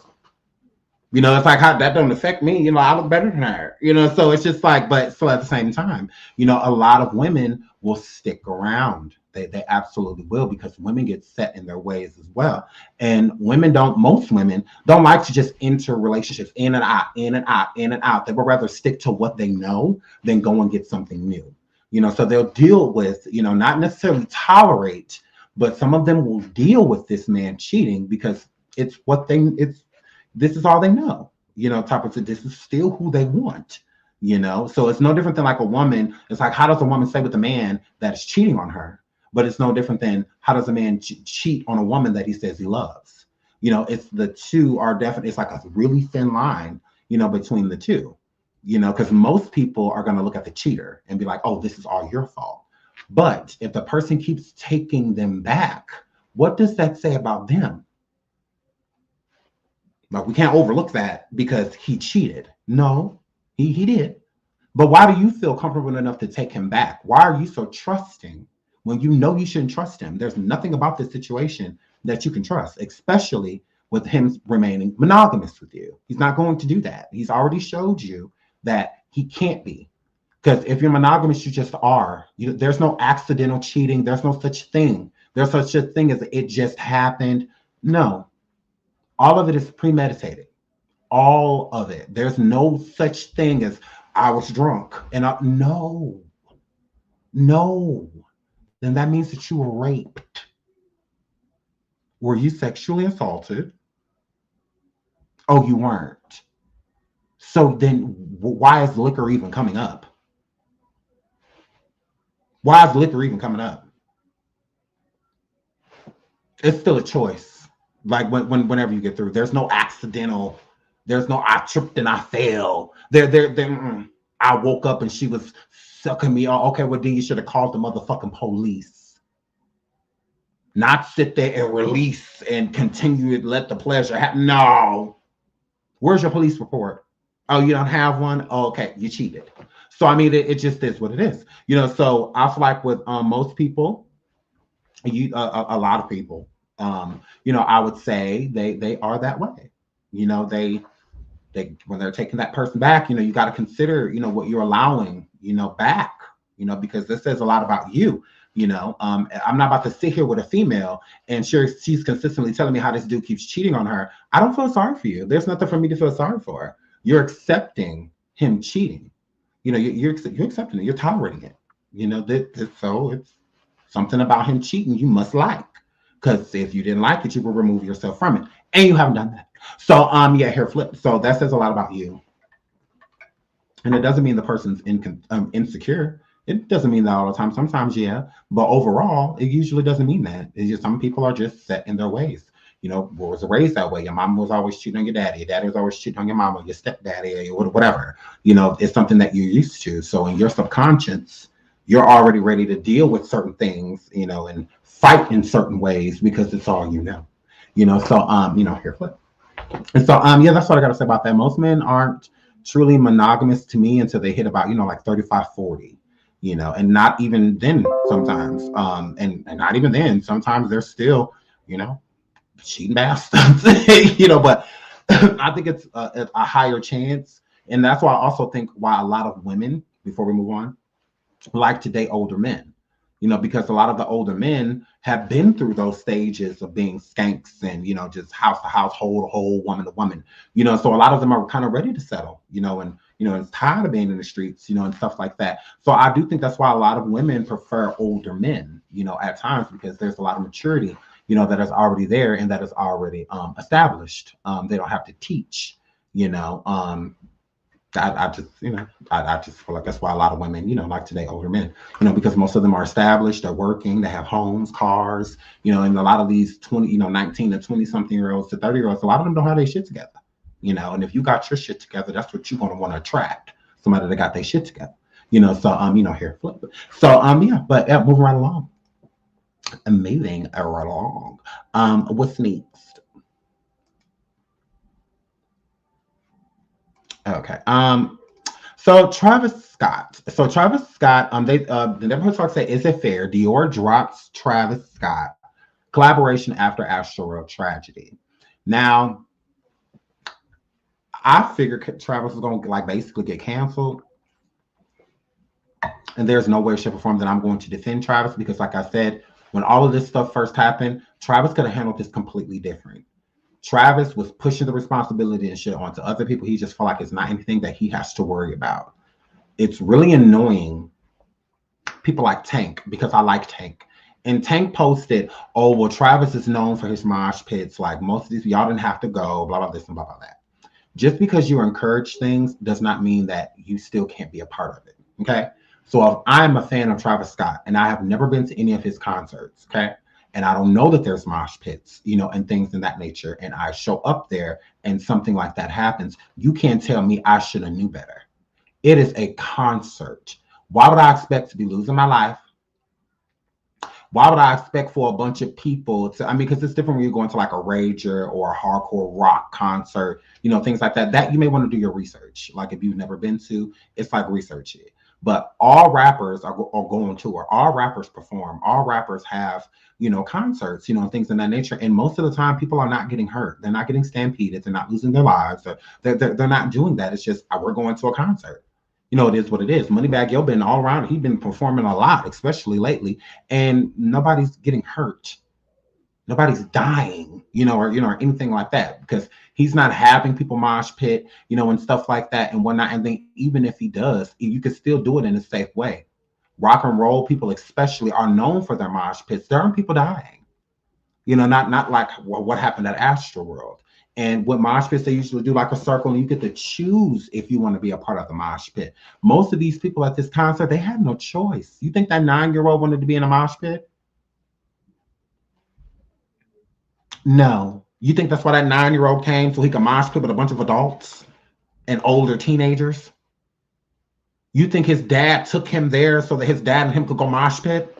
It's like, how that don't affect me. I look better than her. So it's just like, but so at the same time, a lot of women will stick around. They absolutely will, because women get set in their ways as well. And most women don't like to just enter relationships in and out, in and out, in and out. They would rather stick to what they know than go and get something new. So they'll deal with, not necessarily tolerate, but some of them will deal with this man cheating because this is all they know, type of, this is still who they want, so it's no different than like a woman. It's like, how does a woman stay with a man that is cheating on her? But it's no different than how does a man cheat on a woman that he says he loves? It's the two are definitely, it's like a really thin line, between the two, because most people are going to look at the cheater and be like, oh, this is all your fault. But if the person keeps taking them back, what does that say about them? But we can't overlook that because he cheated. No, he did. But why do you feel comfortable enough to take him back? Why are you so trusting when you know you shouldn't trust him? There's nothing about this situation that you can trust, especially with him remaining monogamous with you. He's not going to do that. He's already showed you that he can't be. Because if you're monogamous, you just are. There's no accidental cheating. There's no such thing. There's such a thing as it just happened. No. All of it is premeditated. All of it. There's no such thing as I was drunk. And no. Then that means that you were raped. Were you sexually assaulted? Oh, you weren't. So then why is liquor even coming up? Why is liquor even coming up? It's still a choice. Like whenever you get through, there's no accidental. There's no I tripped and I fell. I woke up and she was sucking me off. Okay, well then you should have called the motherfucking police. Not sit there and release and continue to let the pleasure happen. No. Where's your police report? Oh, you don't have one? Oh, okay, you cheated. So, I mean, it just is what it is. So I feel like with most people, a lot of people, I would say they are that way. They when they're taking that person back, you got to consider, what you're allowing, back, because this says a lot about you. I'm not about to sit here with a female and she's consistently telling me how this dude keeps cheating on her. I don't feel sorry for you. There's nothing for me to feel sorry for. You're accepting him cheating. You're accepting it. You're tolerating it. So it's something about him cheating you must like. Because if you didn't like it, you will remove yourself from it. And you haven't done that. So, here, flip. So that says a lot about you. And it doesn't mean the person's insecure. It doesn't mean that all the time. Sometimes, yeah. But overall, it usually doesn't mean that. It's just some people are just set in their ways. Was raised that way. Your mom was always cheating on your daddy. Your daddy was always cheating on your mama, your stepdaddy, or whatever. It's something that you're used to. So in your subconscious, you're already ready to deal with certain things, and fight in certain ways because it's all you know. So here, flip. And so that's what I gotta say about that. Most men aren't truly monogamous to me until they hit about, like 35, 40. And not even then sometimes. And not even then. Sometimes they're still, cheating bastards, but I think it's a higher chance. And that's why I also think why a lot of women, before we move on, like to date older men, because a lot of the older men have been through those stages of being skanks and, just house to household, whole woman to woman, so a lot of them are kind of ready to settle, and, it's tired of being in the streets, and stuff like that. So I do think that's why a lot of women prefer older men, at times, because there's a lot of maturity, that is already there and that is already established. They don't have to teach, I just feel like that's why a lot of women, like to date older men, because most of them are established, they're working, they have homes, cars, and a lot of these 19 to 20 something year olds to 30-year-olds, a lot of them don't have their shit together, and if you got your shit together, that's what you're going to want to attract, somebody that got their shit together, so, here, flip it. So, but moving right along. Moving right along. What's next? Okay. So Travis Scott. The Neighborhood Talk say, is it fair? Dior drops Travis Scott collaboration after H3RPES tragedy. Now, I figured Travis was going to basically get canceled. And there's no way, shape, or form that I'm going to defend Travis because, like I said, when all of this stuff first happened, Travis could have handled this completely different. Travis was pushing the responsibility and shit onto other people. He just felt like it's not anything that he has to worry about. It's really annoying people like Tank, because I like Tank. And Tank posted, oh, well, Travis is known for his mosh pits. Like most of these, y'all didn't have to go, blah, blah, this and blah, blah, that. Just because you encourage things does not mean that you still can't be a part of it, okay? So if I'm a fan of Travis Scott and I have never been to any of his concerts, okay? And I don't know that there's mosh pits, and things in that nature, and I show up there and something like that happens, you can't tell me I should have knew better. It is a concert. Why would I expect to be losing my life, Why would I expect for a bunch of people to, I mean, because it's different when you're going to like a rager or a hardcore rock concert, you know, things like that. That you may want to do your research. Like if you've never been to, it's like research it. But all rappers are going on tour. All rappers perform. All rappers have, you know, concerts, you know, things of that nature. And most of the time, people are not getting hurt. They're not getting stampeded. They're not losing their lives. They're not doing that. It's just, we're going to a concert. You know, it is what it is. Moneybagg Yo been all around. He's been performing a lot, especially lately. And nobody's getting hurt. Nobody's dying, you know, or anything like that, because he's not having people mosh pit, you know, and stuff like that and whatnot. And then even if he does, you can still do it in a safe way. Rock and roll people especially are known for their mosh pits. There aren't people dying, you know, not like what happened at Astroworld. And with mosh pits, they usually do like a circle, and you get to choose if you want to be a part of the mosh pit. Most of these people at this concert, they had no choice. You think that 9-year-old wanted to be in a mosh pit? No. You think that's why that 9-year-old came, so he could mosh pit with a bunch of adults and older teenagers? You think his dad took him there so that his dad and him could go mosh pit?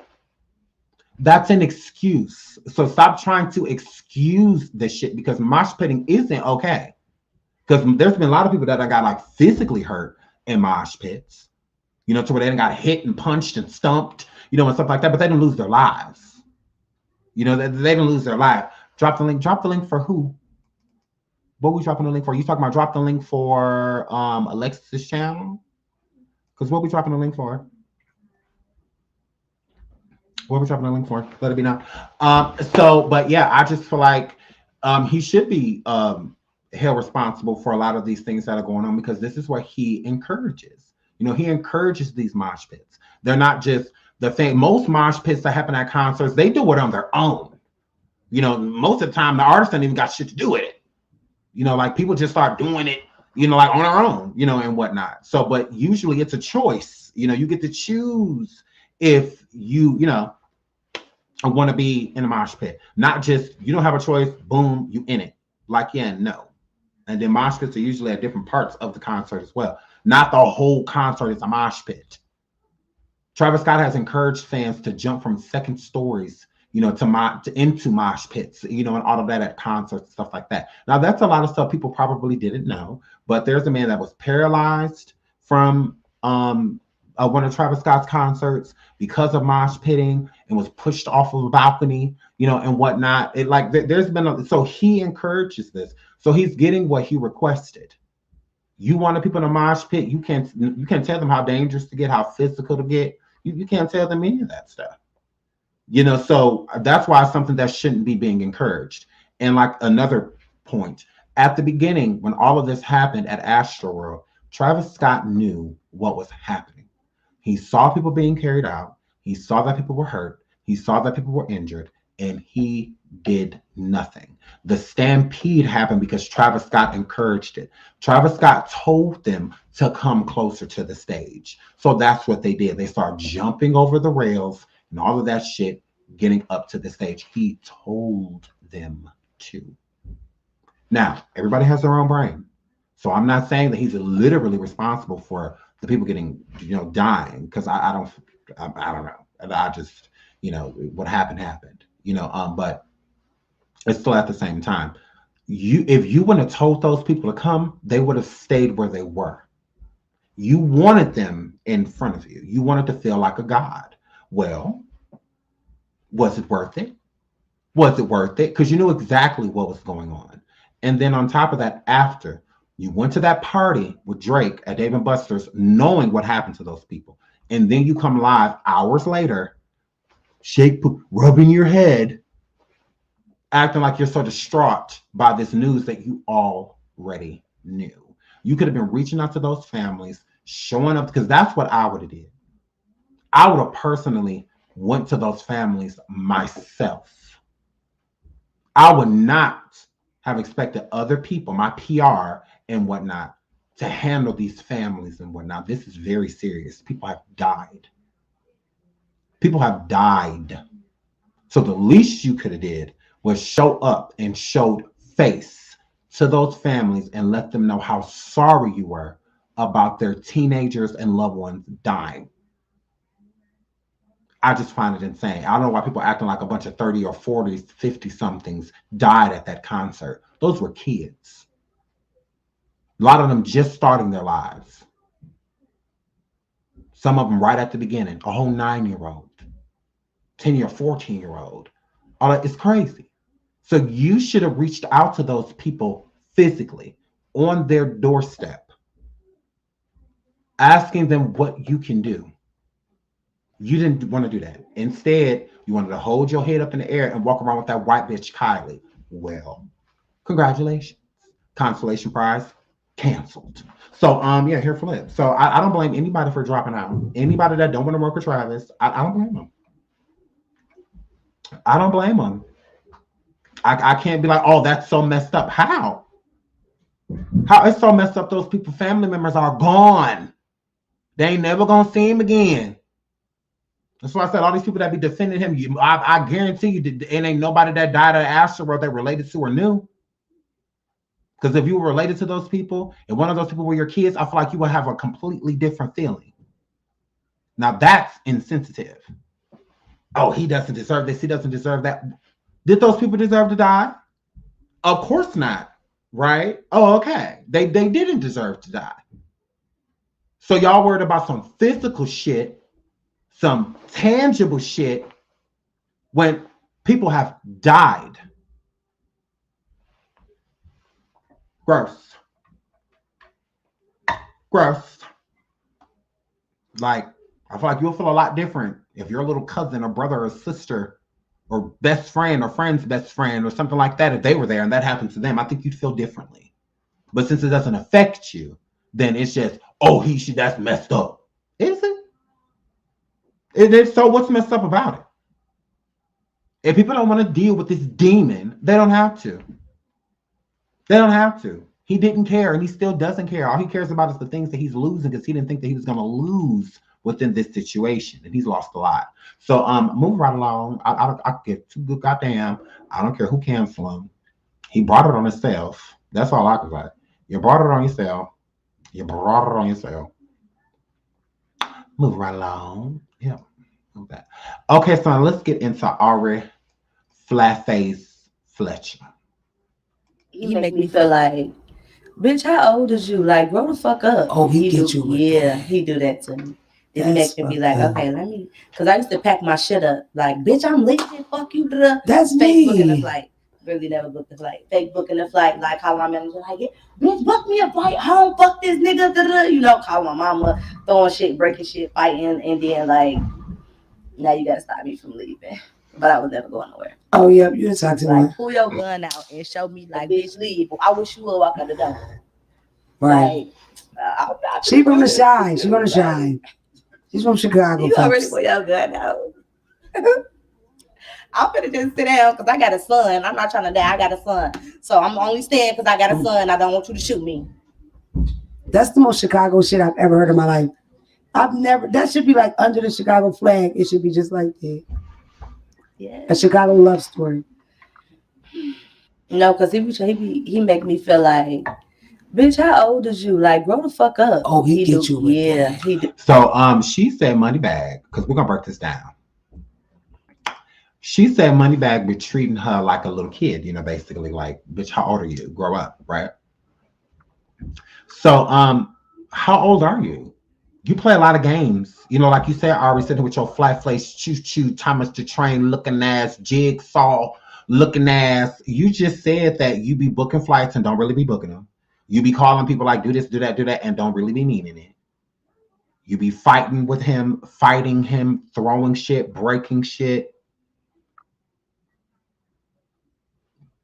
That's an excuse. So stop trying to excuse this shit, because mosh pitting isn't okay. Because there's been a lot of people that got like physically hurt in mosh pits, you know, to where they got hit and punched and stumped, you know, and stuff like that, but they didn't lose their lives. You know, they didn't lose their life. Drop the link. Drop the link for who? What are we dropping the link for? You talking about drop the link for Alexis' channel? Because what are we dropping the link for? What are we dropping the link for? Let it be now. But yeah, I just feel like he should be held responsible for a lot of these things that are going on, because this is what he encourages. You know, he encourages these mosh pits. They're not just the thing. Most mosh pits that happen at concerts, they do it on their own. You know, most of the time, the artist don't even got shit to do with it. You know, like people just start doing it, you know, like on their own, you know, and whatnot. So, but usually it's a choice. You know, you get to choose if you know, want to be in a mosh pit. Not just, you don't have a choice, boom, you in it. Like, yeah, no. And then mosh pits are usually at different parts of the concert as well. Not the whole concert is a mosh pit. Travis Scott has encouraged fans to jump from second stories, you know, into mosh pits, you know, and all of that at concerts, stuff like that. Now, that's a lot of stuff people probably didn't know, but there's a man that was paralyzed from one of Travis Scott's concerts because of mosh pitting and was pushed off of a balcony, you know, and whatnot. It like there's been so he encourages this, so he's getting what he requested. You want people in a mosh pit, you can't tell them how dangerous to get, how physical to get. You can't tell them any of that stuff. You know, so that's why it's something that shouldn't be being encouraged. And like another point, at the beginning, when all of this happened at Astroworld, Travis Scott knew what was happening. He saw people being carried out. He saw that people were hurt. He saw that people were injured, and he did nothing. The stampede happened because Travis Scott encouraged it. Travis Scott told them to come closer to the stage. So that's what they did. They started jumping over the rails and all of that shit, getting up to the stage. He told them to. Now, everybody has their own brain. So I'm not saying that he's literally responsible for the people getting, you know, dying, because I don't know. I just, you know, what happened, you know, but it's still at the same time. If you wouldn't have told those people to come, they would have stayed where they were. You wanted them in front of you. You wanted to feel like a god. Well, was it worth it? Was it worth it? Because you knew exactly what was going on. And then on top of that, after you went to that party with Drake at Dave & Buster's, knowing what happened to those people, and then you come live hours later, rubbing your head, acting like you're so distraught by this news that you already knew. You could have been reaching out to those families, showing up, because that's what I would have did. I would have personally went to those families myself. I would not have expected other people, my PR and whatnot, to handle these families and whatnot. This is very serious. People have died. People have died. So the least you could have did was show up and showed face to those families and let them know how sorry you were about their teenagers and loved ones dying. I just find it insane. I don't know why people are acting like a bunch of 30 or 40, 50 somethings died at that concert. Those were kids. A lot of them just starting their lives. Some of them right at the beginning, a whole 9-year-old, 10-year, 14-year-old. All that is crazy. So you should have reached out to those people physically on their doorstep, asking them what you can do. You didn't want to do that. Instead, you wanted to hold your head up in the air and walk around with that white bitch Kylie. Well, congratulations. Consolation prize canceled. So yeah, here for it. So I don't blame anybody for dropping out. Anybody that don't want to work with Travis, I don't blame them. I don't blame them. I can't be like, oh, that's so messed up. How it's so messed up? Those people, family members are gone. They ain't never gonna see him again. That's why I said all these people that be defending him, I guarantee you, it ain't nobody that died at Astro that related to or knew. Because if you were related to those people, and one of those people were your kids, I feel like you would have a completely different feeling. Now that's insensitive. Oh, he doesn't deserve this. He doesn't deserve that. Did those people deserve to die? Of course not, right? Oh, okay. They didn't deserve to die. So y'all worried about some physical shit, some tangible shit, when people have died. Gross. Gross. Like, I feel like you'll feel a lot different if your little cousin or brother or sister or best friend or friend's best friend or something like that, if they were there and that happened to them, I think you'd feel differently. But since it doesn't affect you, then it's just, oh, that's messed up. Is it? It is. So what's messed up about it? If people don't want to deal with this demon, they don't have to. They don't have to. He didn't care, and he still doesn't care. All he cares about is the things that he's losing, because he didn't think that he was going to lose within this situation, and he's lost a lot. So move right along. I get too good goddamn. I don't care who cancel him. He brought it on himself. That's all I can say. You brought it on yourself. You brought it on yourself. Move right along. Yeah. Okay, so let's get into Ari Flatface Fletcher. He make me feel like, bitch, how old is you? Like, grow the fuck up. Oh, he get you with yeah, that. he do that to me. Then he makes me be like, okay, let me, because I used to pack my shit up. Like, bitch, I'm leaving. Fuck you. That's fake booking the me. flight. Really never booked the flight. Fake booking the flight. Like, call my manager, like, yeah, bitch, book me a flight home. Fuck this nigga. You know, call my mama, throwing shit, breaking shit, fighting, and then like, now you gotta stop me from leaving. But I was never going nowhere. Oh, yeah, you talk to like, me. pull your gun out and show me, like, bitch, leave. I wish you would walk out the door. Right. Like, She from the shine. She from the shine. She's from Chicago. You already pull your gun out. I'm finna just sit down because I got a son. I'm not trying to die. I got a son. So I'm only staying because I got a son. I don't want you to shoot me. That's the most Chicago shit I've ever heard in my life. That should be like under the Chicago flag. It should be just like that. Yeah. A Chicago love story. No, because he make me feel like, bitch, how old is you? Like, grow the fuck up. Oh, he get you with yeah, that. he do. So she said Moneybag, because we're gonna break this down. She said Moneybag be treating her like a little kid, you know, basically like, bitch, how old are you? Grow up, right? So how old are you? You play a lot of games. You know, like you said, Ari, sitting with your flat face, choo-choo, Thomas the Train looking ass, Jigsaw looking ass. You just said that you be booking flights and don't really be booking them. You be calling people like, do this, do that, and don't really be meaning it. You be fighting him, throwing shit, breaking shit.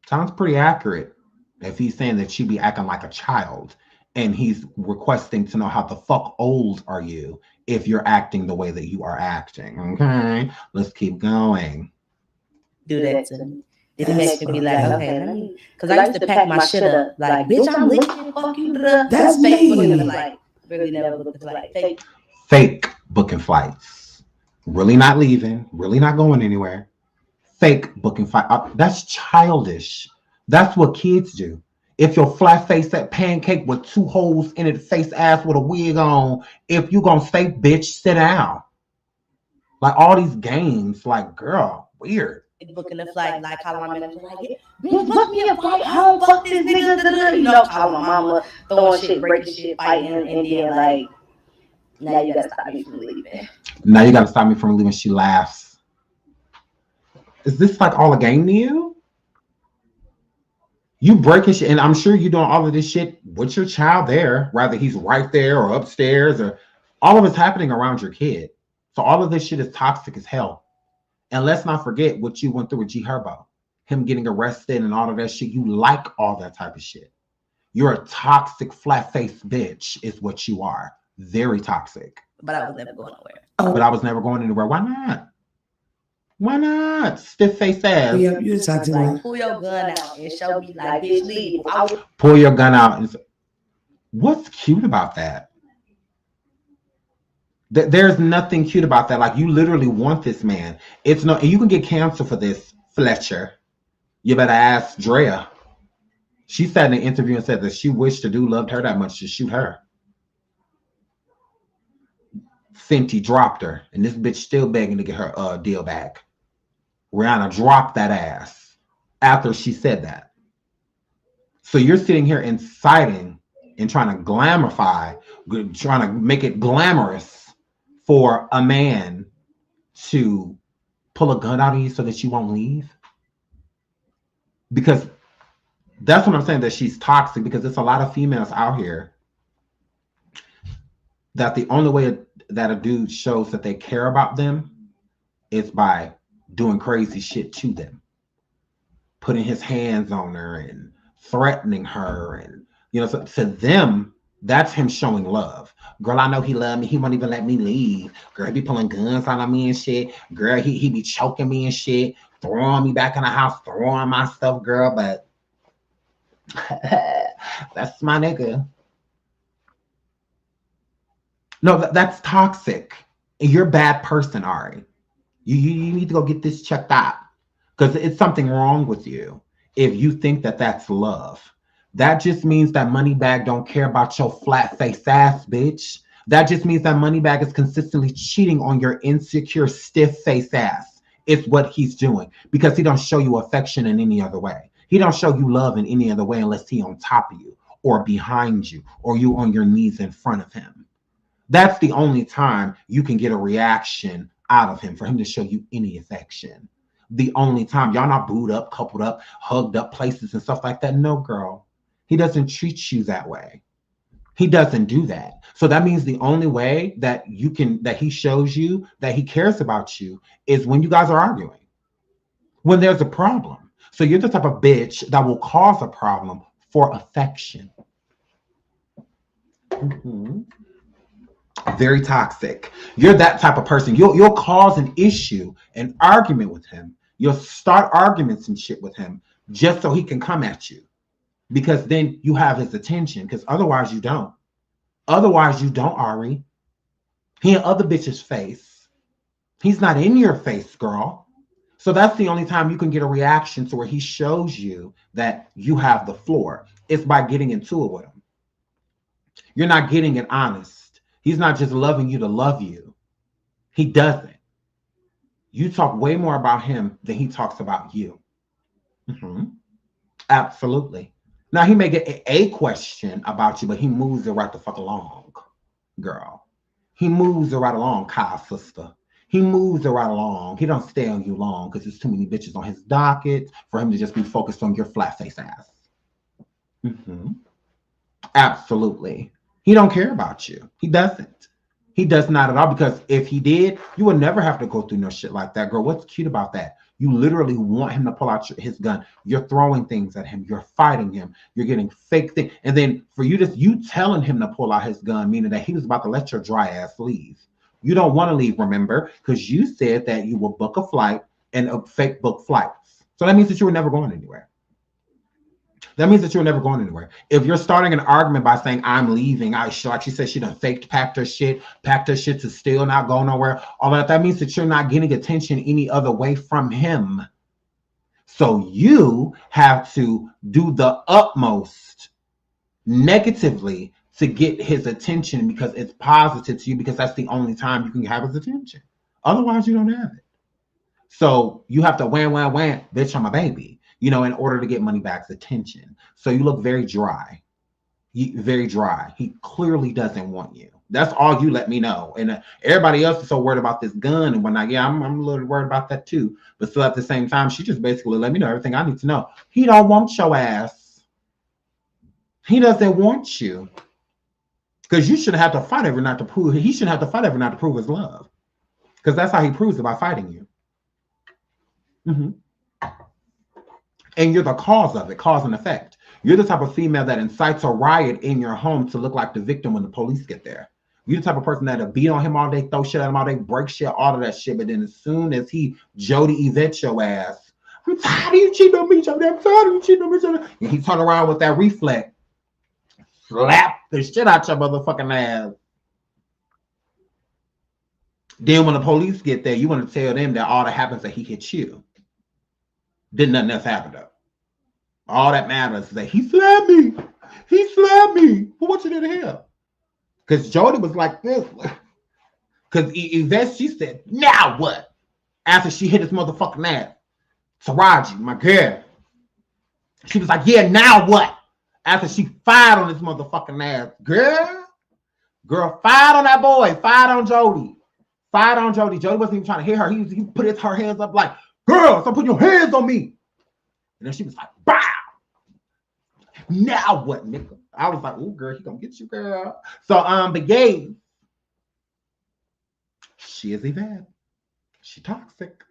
Sounds pretty accurate if he's saying that you be acting like a child. And he's requesting to know how the fuck old are you if you're acting the way that you are acting. Okay, let's keep going. Do that to me. It makes me be like, okay, let me, because I used to pack my shit up. Like, bitch, I'm leaving. Fuck you. That's fake me. booking the flight. Really never booked the flight. Fake booking flights. Really not leaving. Really not going anywhere. Fake booking flight. That's childish. That's what kids do. If your flat face, that pancake with 2 holes in it, face ass with a wig on, if you gonna stay, bitch, sit down. Like all these games, like, girl, weird. Booking a flight, like calling my manager, like, bitch, book me a flight home, fuck this nigga, you know, calling my mama, throwing shit, breaking shit, fighting, and then like, now you gotta stop me from leaving. Now you gotta stop me from leaving. She laughs. Is this like all a game to you? You breaking shit, and I'm sure you're doing all of this shit with your child there, whether he's right there or upstairs, or all of it's happening around your kid. So all of this shit is toxic as hell. And let's not forget what you went through with G3RPES, him getting arrested and all of that shit. You like all that type of shit. You're a toxic, flat-faced bitch is what you are. Very toxic. But I was never going nowhere. But I was never going anywhere. Why not? Why not? Stiff-faced ass. Yeah, you talk to me. Pull your gun out and show me, like, bitch, leave. Pull your gun out. And what's cute about that? There's nothing cute about that. Like, you literally want this man. It's no, you can get canceled for this, Fletcher. You better ask Drea. She said in an interview and said that she wished the dude loved her that much to shoot her. Fenty dropped her, and this bitch still begging to get her deal back. Rihanna dropped that ass after she said that. So you're sitting here inciting and trying to glamorify, trying to make it glamorous for a man to pull a gun out of you so that you won't leave? Because that's what I'm saying, that she's toxic, because there's a lot of females out here that the only way that a dude shows that they care about them is by doing crazy shit to them, putting his hands on her and threatening her. And, you know, so to them, that's him showing love. Girl, I know he loved me. He won't even let me leave. Girl, he be pulling guns out of me and shit. Girl, he be choking me and shit, throwing me back in the house, throwing my stuff, girl. But that's my nigga. No, that's toxic. You're a bad person, Ari. You need to go get this checked out, because it's something wrong with you if you think that that's love. That just means that Moneybag don't care about your flat-faced ass, bitch. That just means that Moneybag is consistently cheating on your insecure, stiff-faced ass. It's what he's doing, because he don't show you affection in any other way. He don't show you love in any other way unless he on top of you or behind you or you on your knees in front of him. That's the only time you can get a reaction out of him, for him to show you any affection. The only time. Y'all not booed up, coupled up, hugged up places and stuff like that. No, girl. He doesn't treat you that way. He doesn't do that. So that means the only way that you can, that he shows you that he cares about you is when you guys are arguing, when there's a problem. So you're the type of bitch that will cause a problem for affection. Very toxic. You're that type of person. You'll cause an issue, an argument with him. You'll start arguments and shit with him just so he can come at you. Because then you have his attention, because otherwise you don't. Otherwise you don't, Ari. He in other bitches' face. He's not in your face, girl. So that's the only time you can get a reaction to where he shows you that you have the floor. It's by getting into it with him. You're not getting it honest. He's not just loving you to love you. He doesn't. You talk way more about him than he talks about you. Absolutely. Now, he may get a question about you, but he moves it right the fuck along, girl. He moves it right along, Kyle's sister. He moves it right along. He don't stay on you long because there's too many bitches on his docket for him to just be focused on your flat-face ass. Absolutely. He don't care about you. He doesn't. He does not at all, because if he did, you would never have to go through no shit like that, girl. What's cute about that? You literally want him to pull out his gun. You're throwing things at him. You're fighting him. You're getting fake things. And then for you telling him to pull out his gun, meaning that he was about to let your dry ass leave. You don't want to leave, remember, because you said that you will book a flight and fake book flights. So that means that you were never going anywhere. That means that you're never going anywhere. If you're starting an argument by saying, I'm leaving, like she said, she done packed her shit to still not go nowhere, all that means that you're not getting attention any other way from him. So you have to do the utmost negatively to get his attention, because it's positive to you, because that's the only time you can have his attention. Otherwise, you don't have it. So you have to wham, bitch, I'm a baby, in order to get Moneyback's attention. So you look very dry. Very dry. He clearly doesn't want you. That's all you let me know. And everybody else is so worried about this gun and whatnot. Yeah, I'm a little worried about that too. But still at the same time, she just basically let me know everything I need to know. He don't want your ass. He doesn't want you. Because you shouldn't have to fight every night to prove. He shouldn't have to fight every night to prove his love. Because that's how he proves it, by fighting you. And you're the cause of it, cause and effect. You're the type of female that incites a riot in your home to look like the victim when the police get there. You're the type of person that'll beat on him all day, throw shit at him all day, break shit, all of that shit. But then as soon as he Jody Yvette your ass, I'm tired of you cheating on me, Jody. I'm tired of you cheating on me, Jody. And he turn around with that reflex, slap the shit out your motherfucking ass. Then when the police get there, you want to tell them that all that happens that he hit you. Didn't nothing else happen though. All that matters is that he slapped me. He slapped me. Well, what you did to him? Because Jody was like this. Because Yvette, she said, now what? After she hit his motherfucking ass. Taraji, my girl. She was like, yeah, now what? After she fired on his motherfucking ass. Girl, fired on that boy. Fired on Jody. Fired on Jody. Jody wasn't even trying to hit her. He put her hands up like, girl, stop putting your hands on me. And then she was like, bow. Now what, nigga? I was like, oh, girl, he gonna get you, girl. So, but Gabe, she is Yvette. She toxic.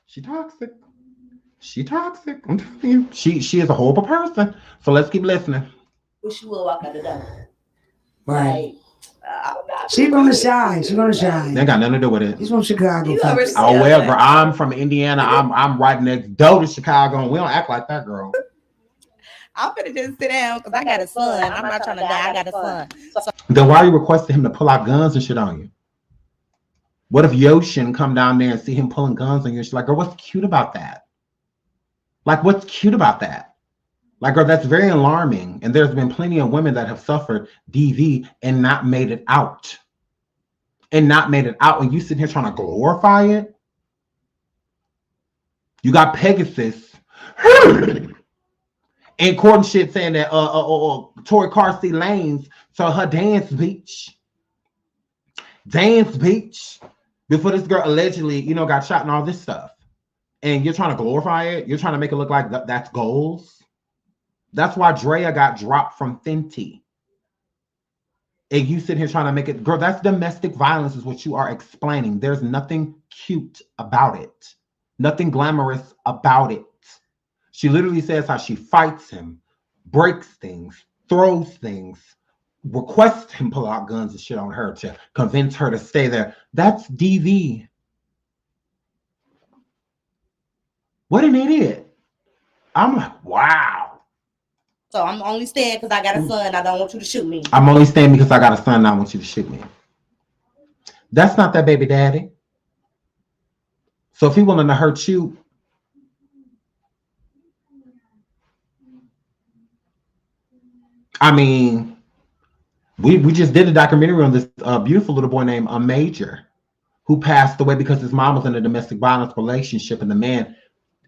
She toxic. She toxic. I'm telling you, she is a horrible person. So let's keep listening. Wish you will walk out the door. Right. She's gonna shine. She's gonna shine. That got nothing to do with it. She's from Chicago. Oh well, girl. I'm from Indiana. I'm right next door to Chicago, and we don't act like that, girl. I'm gonna just sit down because I got a son. I'm not trying to die. I got a son. So then why are you requesting him to pull out guns and shit on you? What if Yoshin come down there and see him pulling guns on you? She's like, girl, what's cute about that? Like, what's cute about that? Like, girl, that's very alarming. And there's been plenty of women that have suffered DV and not made it out. And you sitting here trying to glorify it? You got Pegasus and court and shit saying that Tory Carsey Lanes to her dance beach before this girl allegedly, got shot and all this stuff. And you're trying to glorify it. You're trying to make it look like that's goals. That's why Drea got dropped from Fenty. And you sit here trying to make it, girl, that's domestic violence is what you are explaining. There's nothing cute about it. Nothing glamorous about it. She literally says how she fights him, breaks things, throws things, requests him pull out guns and shit on her to convince her to stay there. That's DV. What an idiot. I'm like, wow. So I'm only staying because I got a son. I don't want you to shoot me. I'm only staying because I got a son and I want you to shoot me. That's not that baby daddy. So if he willing to hurt you, I mean, we just did a documentary on this beautiful little boy named Major, who passed away because his mom was in a domestic violence relationship and the man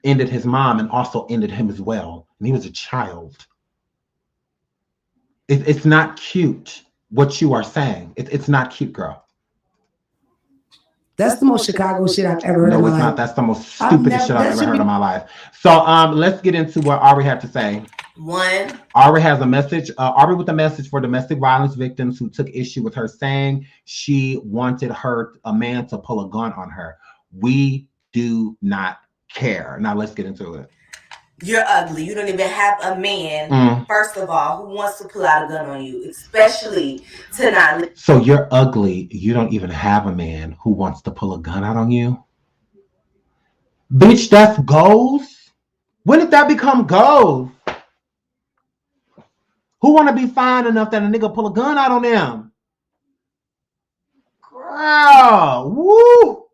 ended his mom and also ended him as well. And he was a child. It's not cute what you are saying. It's not cute, girl. That's the most Chicago shit I've ever heard in my life. No, it's not. That's the most stupidest shit I've ever heard in my life. So let's get into what Ari had to say. Ari has a message. Ari with a message for domestic violence victims who took issue with her saying she wanted a man to pull a gun on her. We do not care. Now let's get into it. You're ugly. You don't even have a man, first of all, who wants to pull out a gun on you, especially to not. So you're ugly. You don't even have a man who wants to pull a gun out on you? Bitch, that's goals? When did that become goals? Who want to be fine enough that a nigga pull a gun out on them? Girl, woo!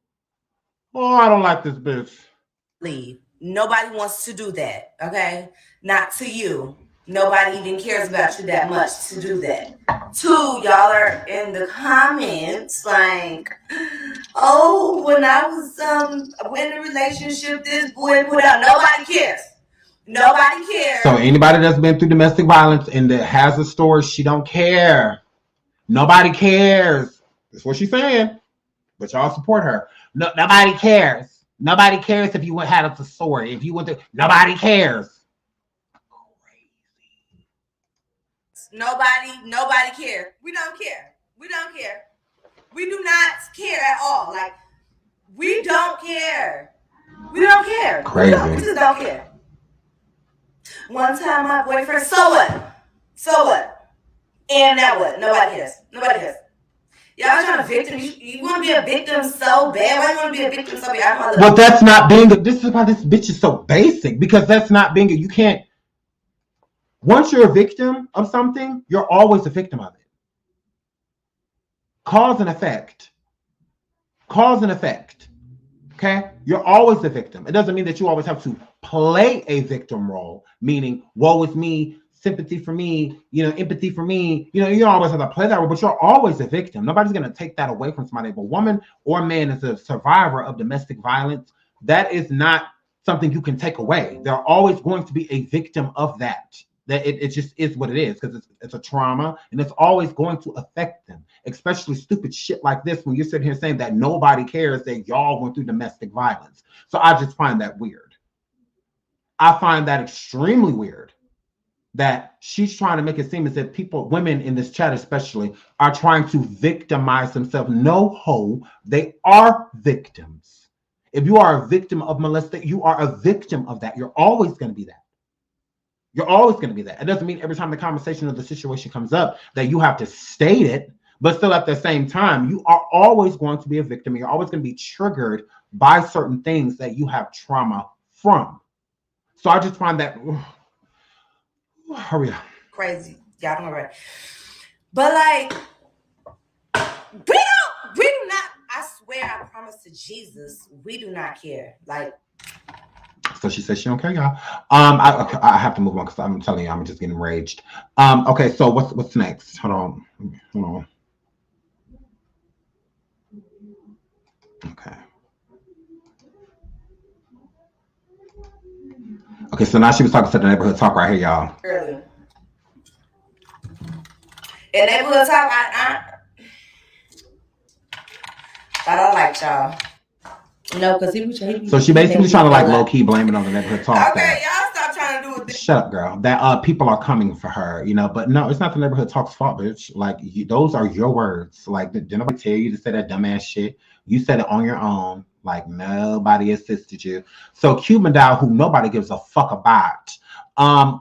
Oh, I don't like this bitch. Leave. Nobody wants to do that, okay? Not to you. Nobody even cares about you that much to do that. 2, y'all are in the comments like, oh, when I was in a relationship, this boy put out. Nobody cares. Nobody cares. So anybody that's been through domestic violence and that has a story, she don't care. Nobody cares. That's what she's saying. But y'all support her. No, nobody cares. Nobody cares if you had a story. If you went to, nobody cares. Nobody cares. We don't care. We don't care. We do not care at all. Like, we don't care. We don't care. Crazy. We just don't care. One time my boyfriend, so what? So what? And now what? Nobody cares. Nobody cares. Y'all trying to victim. You want to be a victim so bad. Why you want to be a victim so bad? Well, that's not being a, this is why this bitch is so basic, because that's not being a, you can't, once you're a victim of something, you're always a victim of it. Cause and effect. Cause and effect. Okay? You're always the victim. It doesn't mean that you always have to play a victim role, meaning, woe is me, sympathy for me, empathy for me. You don't always have to play that role, but you're always a victim. Nobody's going to take that away from somebody. If a woman or man is a survivor of domestic violence, that is not something you can take away. They're always going to be a victim of that. That it just is what it is, because it's a trauma, and it's always going to affect them, especially stupid shit like this when you're sitting here saying that nobody cares that y'all went through domestic violence. So I just find that weird. I find that extremely weird that she's trying to make it seem as if people, women in this chat especially, are trying to victimize themselves. No, ho, they are victims. If you are a victim of molestation, you are a victim of that. You're always going to be that. You're always going to be that. It doesn't mean every time the conversation or the situation comes up that you have to state it, but still at the same time, you are always going to be a victim. You're always going to be triggered by certain things that you have trauma from. So I just find that, hurry up. Crazy. Y'all don't know. But like, we do not, I swear, I promise to Jesus, we do not care. Like, so she says she don't care, y'all. I have to move on because I'm telling you, I'm just getting enraged. Okay, so what's next? Hold on. Okay, so now she was talking to the neighborhood talk right here, y'all. Earlier. In neighborhood talk, I don't like y'all. No, because he so she basically trying to like low key blame it on the neighborhood talk. Okay, y'all stop trying to do it. Shut up, girl. That people are coming for her, but no, it's not the neighborhood talk's fault, bitch. Like those are your words. Like did nobody tell you to say that dumbass shit? You said it on your own. Like nobody assisted you. So Cuban Dow, who nobody gives a fuck about,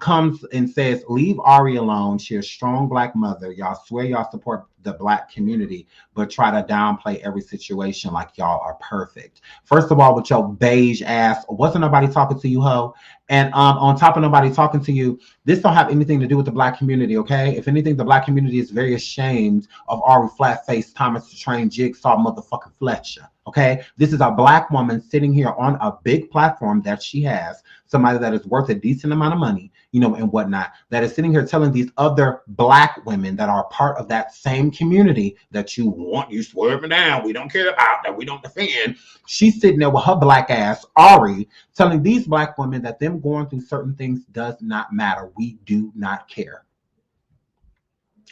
comes and says, leave Ari alone. She's a strong black mother. Y'all swear y'all support the black community, but try to downplay every situation like y'all are perfect. First of all, with your beige ass, wasn't nobody talking to you, ho? And on top of nobody talking to you, this don't have anything to do with the black community, okay? If anything, the black community is very ashamed of Ari Flat-Face, Thomas the Train, Jigsaw, motherfucking Fletcher, okay? This is a black woman sitting here on a big platform that she has, somebody that is worth a decent amount of money, and whatnot, that is sitting here telling these other black women that are part of that same community that you swerving down, we don't care about, that we don't defend. She's sitting there with her black ass, Ari, telling these black women that them going through certain things does not matter. We do not care.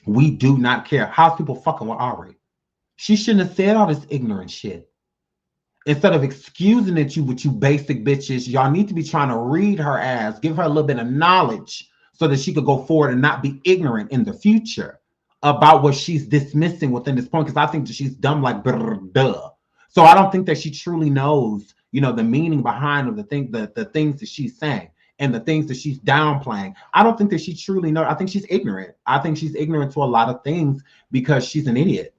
We do not care. How's people fucking with Ari? She shouldn't have said all this ignorant shit. Instead of excusing it with you basic bitches, y'all need to be trying to read her ass, give her a little bit of knowledge so that she could go forward and not be ignorant in the future about what she's dismissing within this point, because I think that she's dumb like duh. So I don't think that she truly knows, the meaning behind of the things that she's saying and the things that she's downplaying. I don't think that she truly knows. I think she's ignorant. I think she's ignorant to a lot of things because she's an idiot.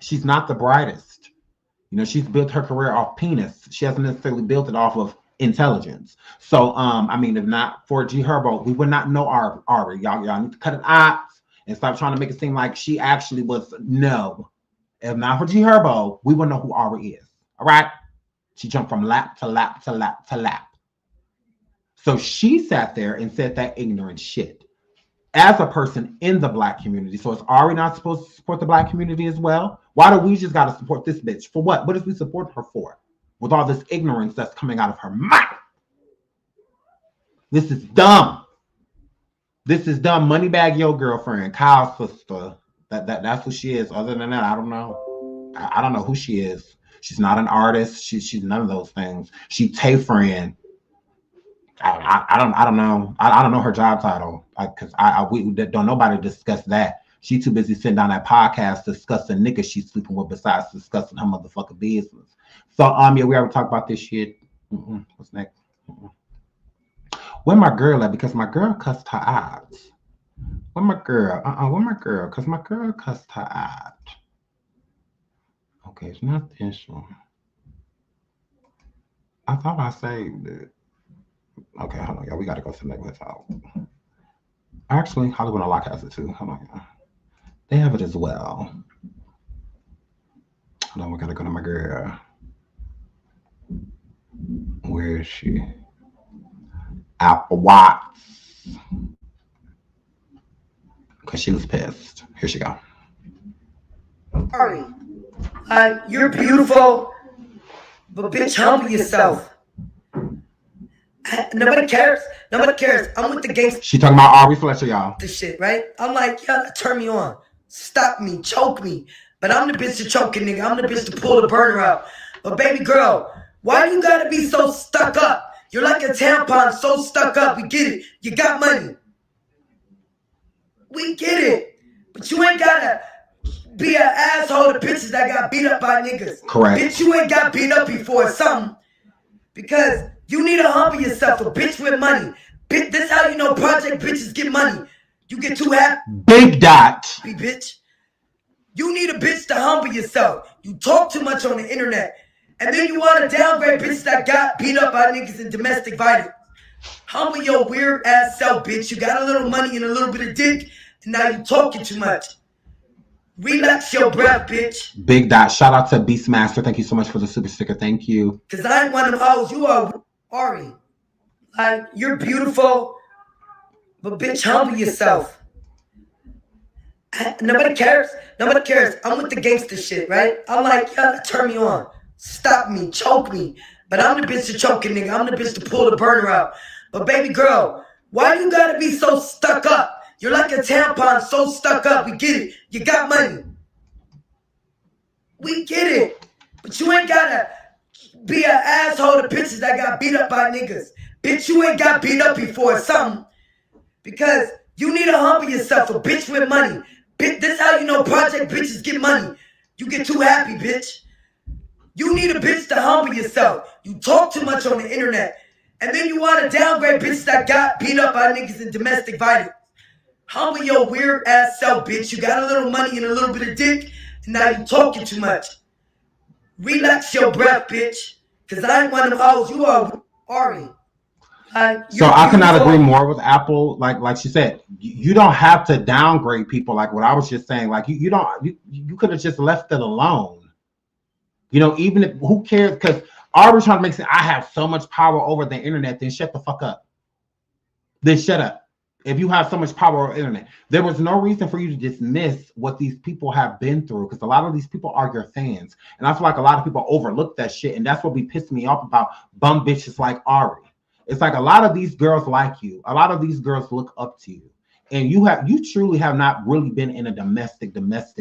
She's not the brightest. She's built her career off penis. She hasn't necessarily built it off of intelligence. So, if not for H3RPES, we would not know Ari. Y'all need to cut it out and stop trying to make it seem like she actually was. No. If not for H3RPES, we would know who Ari is. All right? She jumped from lap to lap to lap to lap. So she sat there and said that ignorant shit as a person in the Black community. So is Ari not supposed to support the Black community as well? Why do we just got to support this bitch? For what? What does we support her for? With all this ignorance that's coming out of her mouth. This is dumb. This is dumb. Moneybag your girlfriend, Kyle's sister. That's who she is. Other than that, I don't know. I don't know who she is. She's not an artist. She's none of those things. She Tay friend. I don't know. I don't know her job title. Because we don't nobody discuss that. She too busy sitting down that podcast discussing niggas she's sleeping with besides discussing her motherfucking business. So yeah, we already talked about this shit. What's next? Where my girl at? Because my girl cussed her out. Where my girl? Where my girl? Because my girl cussed her out. Okay, it's not this one. I thought I saved it. Okay, hold on, y'all. We gotta go to the next one. Actually, Hollywood Unlocked has it too. Hold on, y'all. They have it as well. Hold on, we gotta go to my girl. Where is she? Apple Watts. Because she was pissed. Here she go. Sorry. You're beautiful, but bitch, humble yourself. Nobody cares. Nobody cares. I'm with the gangsta. She talking about Ari Fletcher, y'all. This shit, right? I'm like, y'all turn me on. Stop me. Choke me. But I'm the bitch to choke a nigga. I'm the bitch to pull the burner out. But baby girl, why you gotta be so stuck up? You're like a tampon, so stuck up. We get it. You got money. We get it. But you ain't gotta be an asshole to bitches that got beat up by niggas. Correct. Bitch, you ain't got beat up before or something. Because you need to humble yourself. A bitch with money. Bitch, this how you know project bitches get money. You get too happy. Big dot. Bitch. You need a bitch to humble yourself. You talk too much on the internet. And then you want to downgrade bitches that got beat up by niggas in domestic violence. Humble your weird ass self, bitch. You got a little money and a little bit of dick. And now you talking too much. Relax your breath, bitch. Big dot. Shout out to Beastmaster. Thank you so much for the super sticker. Thank you. Because I ain't one of them hoes. You are Ari. Like, you're beautiful, but bitch, humble yourself. Nobody cares. Nobody cares. I'm with the gangsta shit, right? I'm like, y'all turn me on. Stop me. Choke me. But I'm the bitch to choke a nigga. I'm the bitch to pull the burner out. But baby girl, why you gotta be so stuck up? You're like a tampon, so stuck up. We get it. You got money. We get it. But you ain't gotta be an asshole to bitches that got beat up by niggas. Bitch, you ain't got beat up before or something. Because you need to humble yourself. A bitch with money. Bitch, this how you know project bitches get money. You get too happy, bitch. You need a bitch to humble yourself. You talk too much on the internet. And then you want to downgrade bitches that got beat up by niggas in domestic violence. Humble your weird ass self, bitch. You got a little money and a little bit of dick. And now you talking too much. Relax your breath, bitch. Because I ain't one of them hoes. You are Ari. So I cannot agree more with Apple. Like she said, you don't have to downgrade people. Like what I was just saying. Like you could have just left it alone. You know, even if who cares? Because Ari's trying to make sense. I have so much power over the internet. Then shut the fuck up. Then shut up. If you have so much power over the internet, there was no reason for you to dismiss what these people have been through. Because a lot of these people are your fans, and I feel like a lot of people overlook that shit, and that's what be pissing me off about bum bitches like Ari. It's like a lot of these girls like you. A lot of these girls look up to you. And you truly have not really been in a domestic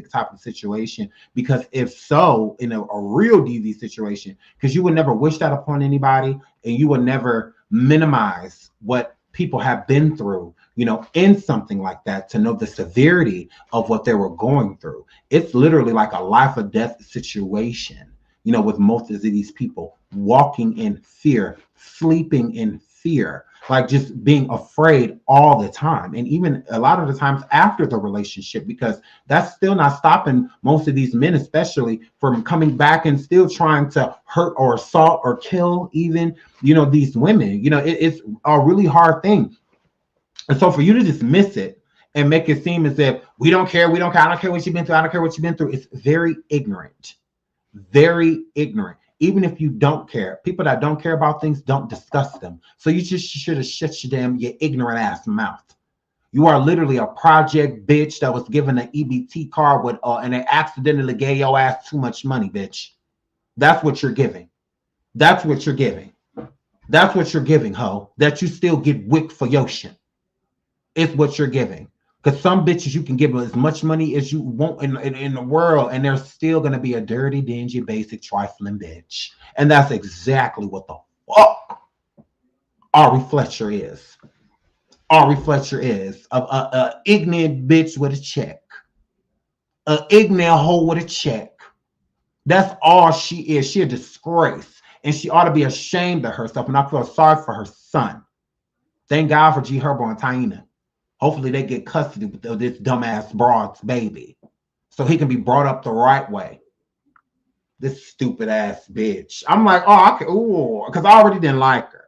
type of situation. Because if so, in a real DV situation, because you would never wish that upon anybody, and you would never minimize what people have been through, you know, in something like that, to know the severity of what they were going through. It's literally like a life or death situation, you know, with most of these people walking in fear, sleeping in fear, like just being afraid all the time. And even a lot of the times after the relationship, because that's still not stopping most of these men, especially, from coming back and still trying to hurt or assault or kill even, you know, these women. You know, it's a really hard thing. And so for you to dismiss it and make it seem as if we don't care, I don't care what you've been through, I don't care what you've been through, it's very ignorant. Very ignorant. Even if you don't care, people that don't care about things don't discuss them. So you just should have shut your ignorant ass mouth. You are literally a project bitch that was given an EBT card with and they accidentally gave your ass too much money, bitch. That's what you're giving. That's what you're giving. That's what you're giving, ho. That you still get wicked for your shit. It's what you're giving. Because some bitches you can give as much money as you want in the world, and they're still gonna be a dirty, dingy, basic, trifling bitch. And that's exactly what the fuck Ari Fletcher is. Ari Fletcher is a ignorant bitch with a check. An ignorant hoe with a check. That's all she is. She a disgrace. And she ought to be ashamed of herself. And I feel sorry for her son. Thank God for G Herbo and Taina. Hopefully they get custody of this dumbass broad's baby. So he can be brought up the right way. This stupid ass bitch. I'm like, because I already didn't like her.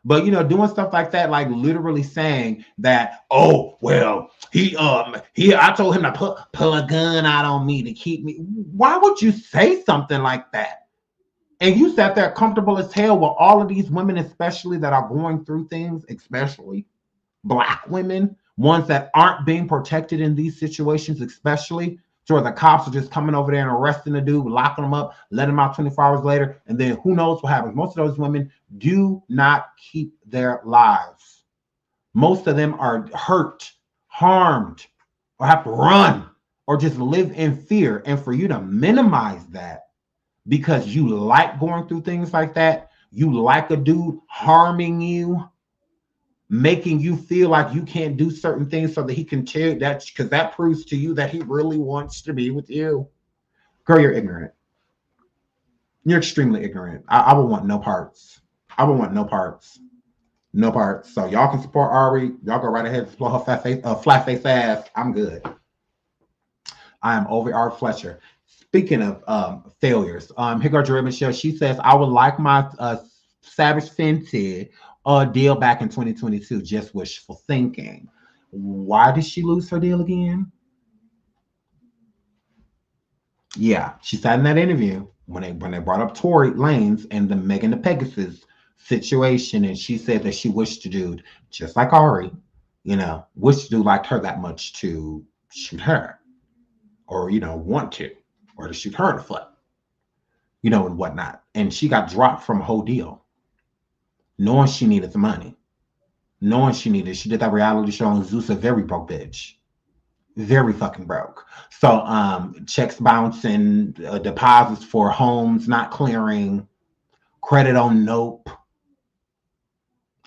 But you know, doing stuff like that, like literally saying that, I told him to pull a gun out on me to keep me. Why would you say something like that? And you sat there comfortable as hell with all of these women, especially that are going through things, especially Black women, ones that aren't being protected in these situations, especially. So the cops are just coming over there and arresting the dude, locking him up, letting him out 24 hours later, and then who knows what happens. Most of those women do not keep their lives. Most of them are hurt, harmed, or have to run, or just live in fear. And for you to minimize that because you like going through things like that, you like a dude harming you, making you feel like you can't do certain things so that he can tell that, because that proves to you that he really wants to be with you. Girl, you're ignorant. You're extremely ignorant. I would want no parts. I would want no parts. No parts. So y'all can support Ari. Y'all go right ahead and explore her flat face ass. I'm good. I am over Ari Fletcher. Speaking of failures, here goes Jerry Michelle. She says, I would like my Savage Fenty deal back in 2022. Just wishful thinking. Why did she lose her deal again? Yeah, she said in that interview when they brought up Tory Lanez and the Megan the Pegasus situation, and she said that she wished to do just like Ari, wished to do like her that much to shoot her, or want to, or to shoot her in the foot, and whatnot. And she got dropped from a whole deal, knowing she needed the money, she did that reality show on Zeus, a very broke bitch. Very fucking broke. So checks bouncing, deposits for homes not clearing, credit on nope.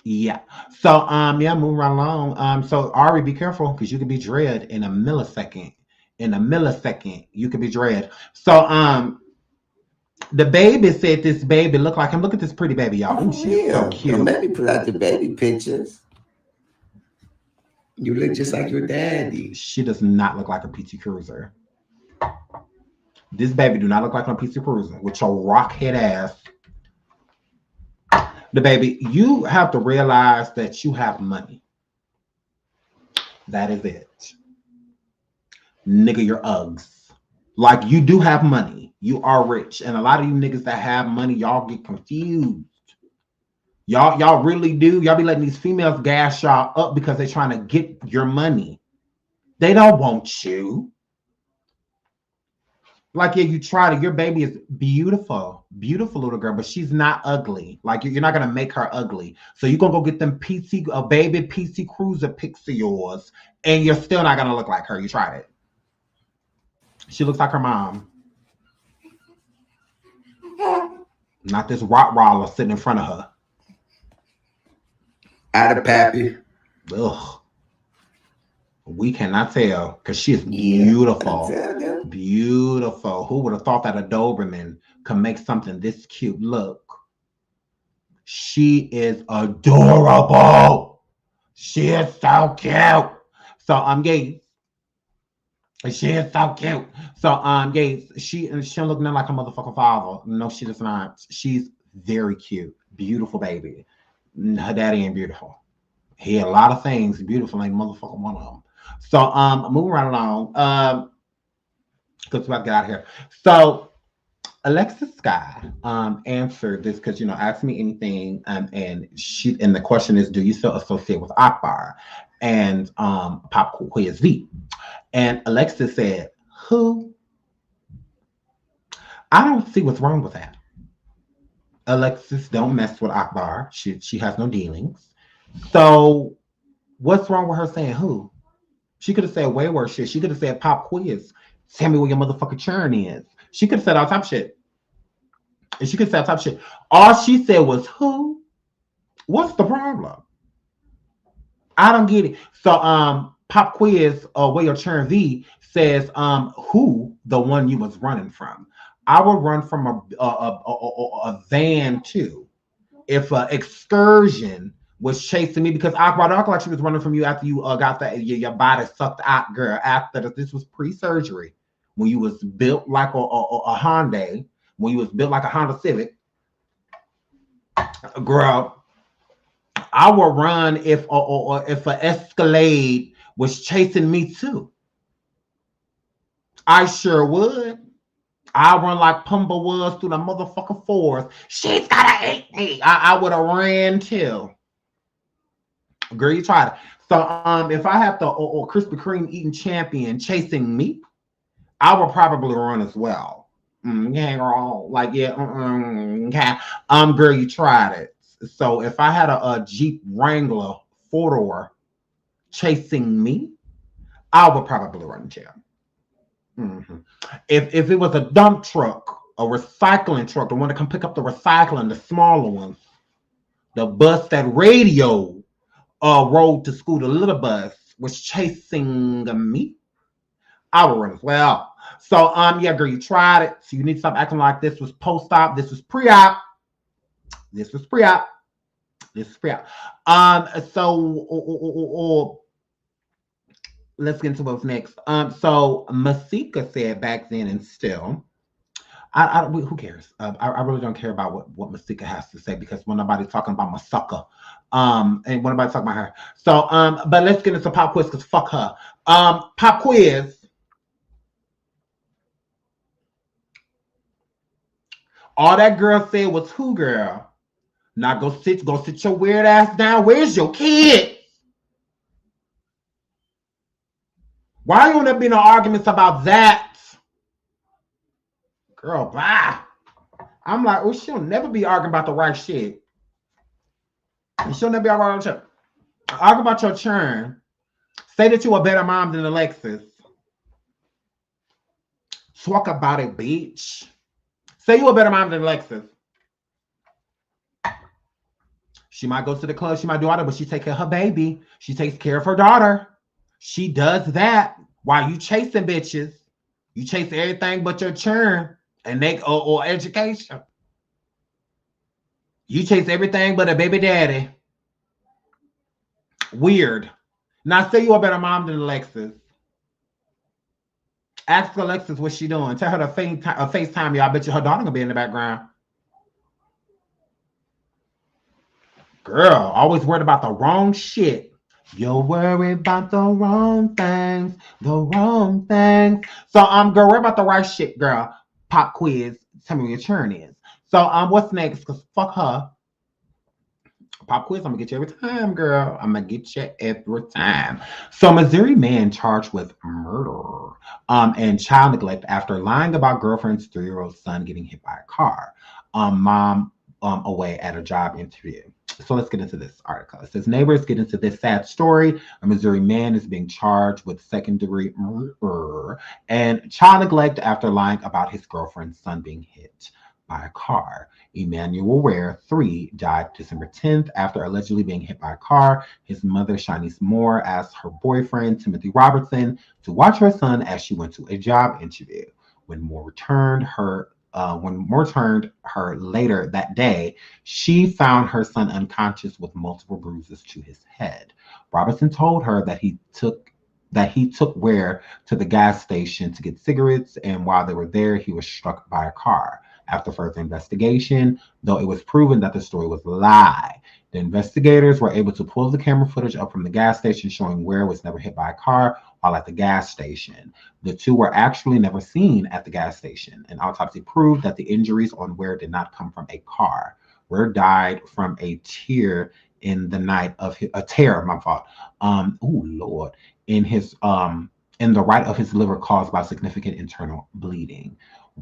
Yeah. So moving right along. So Ari, be careful, because you could be dread in a millisecond. In a millisecond, you could be dread. So the baby said this baby looked like him. Look at this pretty baby, y'all. Ooh, she's so cute. Let me put out the baby pictures. You look just like your daddy. She does not look like a PT Cruiser. This baby do not look like a PT Cruiser with your rock head ass. The baby, you have to realize that you have money. That is it. Nigga, you're Uggs. Like, you do have money. You are rich. And a lot of you niggas that have money, y'all get confused. Y'all really do. Y'all be letting these females gas y'all up because they're trying to get your money. They don't want you. Like, yeah, you try to. Your baby is beautiful. Beautiful little girl, but she's not ugly. Like, you're not going to make her ugly. So you're going to go get them baby PC Cruiser pics of yours, and you're still not going to look like her. You tried it. She looks like her mom. Not this Rottweiler sitting in front of her. Out of pappy. Ugh. We cannot tell, because she is beautiful. Beautiful. Who would have thought that a Doberman could make something this cute? Look. She is adorable. She is so cute. So I'm gay. She is so cute. So gay. She don't look nothing like her motherfucking father. No, she does not. She's very cute. Beautiful baby. Her daddy ain't beautiful. He had a lot of things. Beautiful ain't motherfucking one of them. So moving right along. Because we got to get out of here. So Alexis Skyy answered this because, ask me anything, and the question is, do you still associate with Akbar and Pop Quiz V? And Alexis said, who? I don't see what's wrong with that. Alexis don't mess with Akbar. She has no dealings. So what's wrong with her saying who? She could have said way worse shit. She could have said Pop Quiz. Tell me where your motherfucking churn is. She could have said all type shit. And she could have said all type shit. All she said was who? What's the problem? I don't get it. So Pop Quiz where your churn V says who the one you was running from. I would run from a van too. If an excursion was chasing me, because Akbar looked like she was running from you after you got that your body sucked out, girl. After this was pre-surgery, when you was built like a Hyundai, when you was built like a Honda Civic, girl. I would run if an Escalade was chasing me too. I sure would. I run like Pumba was through the motherfucking forest. She's gotta eat me. I would have ran too. Girl, you tried it. So if I have the Krispy Kreme eating champion chasing me, I would probably run as well. Yeah, girl. Like, yeah, okay. Girl, you tried it. So if I had a Jeep Wrangler 4-door chasing me, I would probably run too. If it was a dump truck, a recycling truck, the one that can pick up the recycling, the smaller ones, the bus that radio rode to school, the little bus was chasing me, I would run as well. So yeah, girl, you tried it. So you need to stop acting like this was post-op. This was pre-op. This was pre-op. This is pre-op. So let's get into what's next. So Masika said back then, and still, who cares? I really don't care about what Masika has to say, because when nobody's talking about Masaka, and when nobody's talking about her. So, but let's get into Pop Quiz, because fuck her. Pop Quiz. All that girl said was who, girl? Now go sit your weird ass down. Where's your kid? Why you there be no arguments about that? Girl, bye. I'm like, oh, she'll never be arguing about the right shit. And she'll never be arguing about your churn. Argue about your churn. Say that you're a better mom than Alexis. Talk about it, bitch. Say you're a better mom than Alexis. She might go to the club, she might do all that, but she takes care of her baby. She takes care of her daughter. She does that while you chasing bitches. You chase everything but your churn and or education. You chase everything but a baby daddy. Weird. Now say you're a better mom than Alexis. Ask Alexis what she doing. Tell her to FaceTime you. I bet you her daughter gonna be in the background. Girl, always worried about the wrong shit. You're worried about the wrong things, So girl, worry about the right shit, girl. Pop Quiz, tell me where your churn is. So what's next? Because fuck her. Pop Quiz, I'm gonna get you every time, girl. I'm gonna get you every time. So Missouri man charged with murder and child neglect after lying about girlfriend's 3-year-old son getting hit by a car. Mom away at a job interview. So let's get into this article. It says neighbors get into this sad story. A Missouri man is being charged with second-degree murder and child neglect after lying about his girlfriend's son being hit by a car. Emmanuel Ware, 3, died December 10th after allegedly being hit by a car. His mother, Shanice Moore, asked her boyfriend, Timothy Robertson, to watch her son as she went to a job interview. When Moore turned her later that day, she found her son unconscious with multiple bruises to his head. Robertson told her that he took Ware to the gas station to get cigarettes, and while they were there, he was struck by a car. After further investigation, though it was proven that the story was a lie, the investigators were able to pull the camera footage up from the gas station showing Ware was never hit by a car. while at the gas station. The two were actually never seen at the gas station. An autopsy proved that the injuries on Ware did not come from a car. Ware died from a tear in the night of a tear, my fault. Oh Lord, in the right of his liver caused by significant internal bleeding.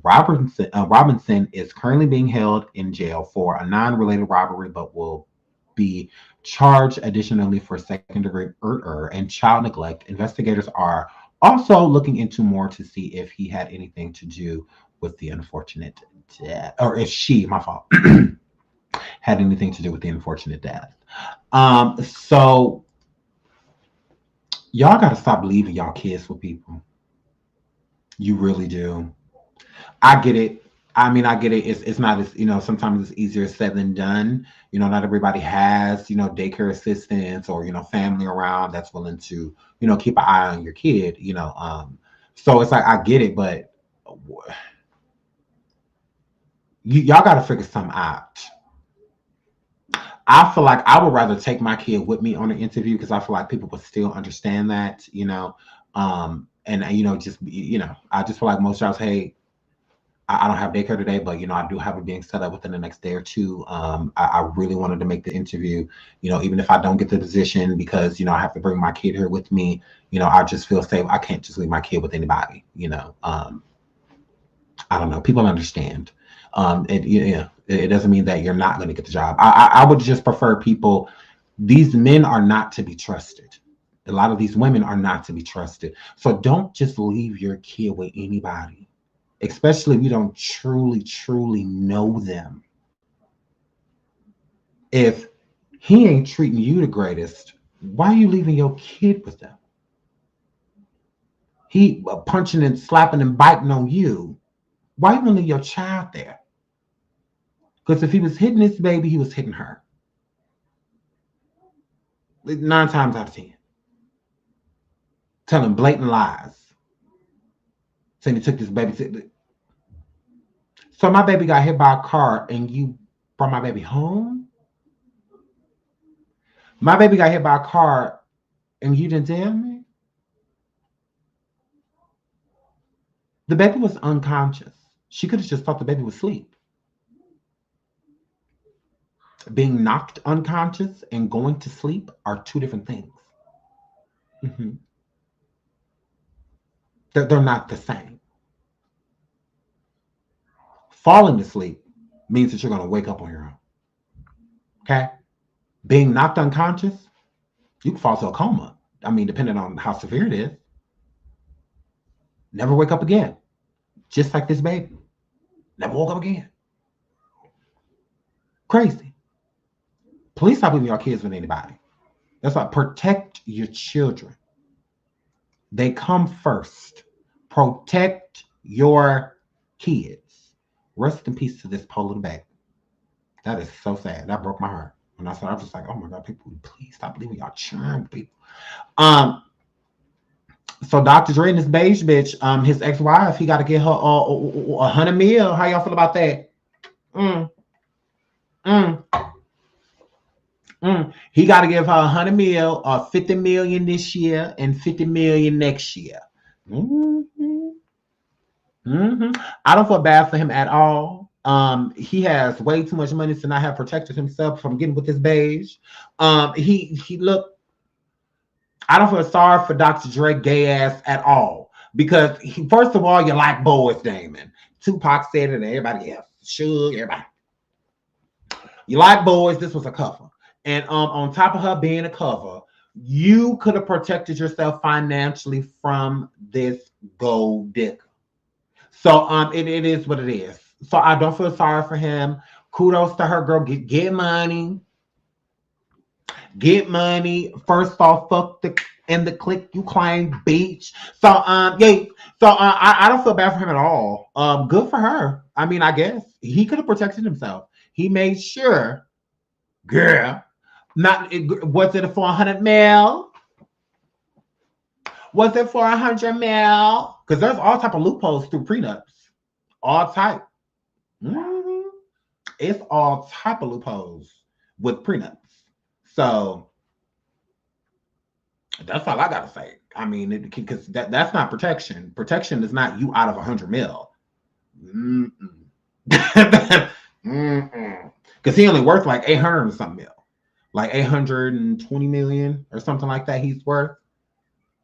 Robinson is currently being held in jail for a non-related robbery, but will be charged additionally for second-degree murder and child neglect. Investigators are also looking into more to see if he had anything to do with the unfortunate death, or if she, my fault, had anything to do with the unfortunate death. So y'all got to stop leaving y'all kids with people. You really do. I get it. I mean, I get it. It's not as, sometimes it's easier said than done. Not everybody has, daycare assistants or, family around that's willing to, keep an eye on your kid, So it's like, I get it, but y'all got to figure something out. I feel like I would rather take my kid with me on an interview because I feel like people would still understand that, and, I just feel like most jobs, hey, I don't have daycare today, but, I do have it being set up within the next day or two. I really wanted to make the interview, even if I don't get the position because, I have to bring my kid here with me, I just feel safe. I can't just leave my kid with anybody, I don't know. People understand. It doesn't mean that you're not going to get the job. I would just prefer people. These men are not to be trusted. A lot of these women are not to be trusted. So don't just leave your kid with anybody, especially if you don't truly, truly know them. If he ain't treating you the greatest, why are you leaving your kid with them? He punching and slapping and biting on you. Why you gonna leave your child there? Because if he was hitting this baby, he was hitting her. 9 times out of 10. Telling blatant lies. Saying he took this baby. So my baby got hit by a car and you brought my baby home? My baby got hit by a car and you didn't tell me? The baby was unconscious. She could have just thought the baby was asleep. Being knocked unconscious and going to sleep are 2 different things. Mm-hmm. They're not the same. Falling asleep means that you're going to wake up on your own. Okay? Being knocked unconscious, you can fall to a coma. I mean, depending on how severe it is. Never wake up again. Just like this baby. Never woke up again. Crazy. Please stop leaving your kids with anybody. That's why protect your children. They come first. Protect your kids. Rest in peace to this poor little baby. That is so sad. That broke my heart. When I saw it, I was just like, oh my God, people, please stop leaving y'all children with people. So Dr. Dre and this beige bitch, his ex-wife, he got to get her $100 million. How y'all feel about that? He got to give her $100 million, $50 million this year and $50 million next year. I don't feel bad for him at all. He has way too much money to not have protected himself from getting with this beige. He look. I don't feel sorry for Dr. Dre gay ass at all because first of all, you like boys, Damon. Tupac said it, and everybody else, Suge, everybody. You like boys. This was a cover. And on top of her being a cover, you could have protected yourself financially from this gold digger. So it is what it is. So I don't feel sorry for him. Kudos to her, girl. Get money. Get money. First off, fuck the click you claim, bitch. So yeah. So I don't feel bad for him at all. Good for her. I mean, I guess he could have protected himself. He made sure, girl. Was it for 100 mil? Was it for 100 mil? Because there's all type of loopholes through prenups. All type. It's all type of loopholes with prenups. So That's all I gotta say. I mean, because that's not protection. Protection is not you out of 100 mil. Because he only worth like 800 and something mil, like 820 million or something like that. He's worth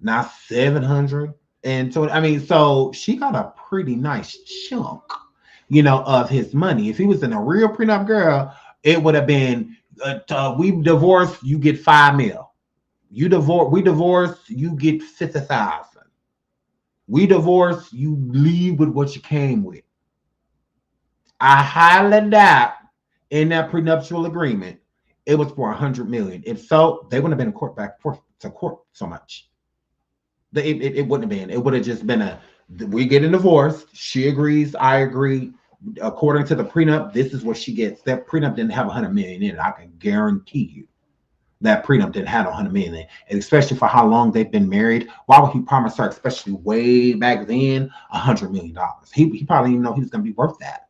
not 700. And so I mean, so she got a pretty nice chunk, of his money. If he was in a real prenup, girl, it would have been we divorced, you get 5 mil. We divorce, you get 50,000. We divorce, you leave with what you came with. I highly doubt in that prenuptial agreement it was for 100 million. If so, they wouldn't have been in court back to court so much. It wouldn't have been. It would have just been we get a divorce. She agrees. I agree. According to the prenup, this is what she gets. That prenup didn't have 100 million in it. I can guarantee you that prenup didn't have 100 million in it. And especially for how long they've been married. Why would he promise her, especially way back then, $100 million? He probably didn't know he was going to be worth that.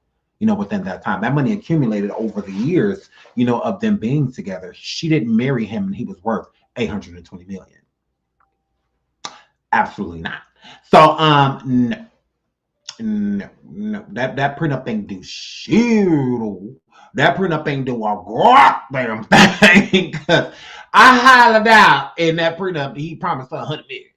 Within that time, that money accumulated over the years, of them being together. She didn't marry him and he was worth 820 million. Absolutely not. So, no, that prenup ain't do shit. That prenup ain't do a goddamn thing. I highly doubt in that prenup he promised her 100 million.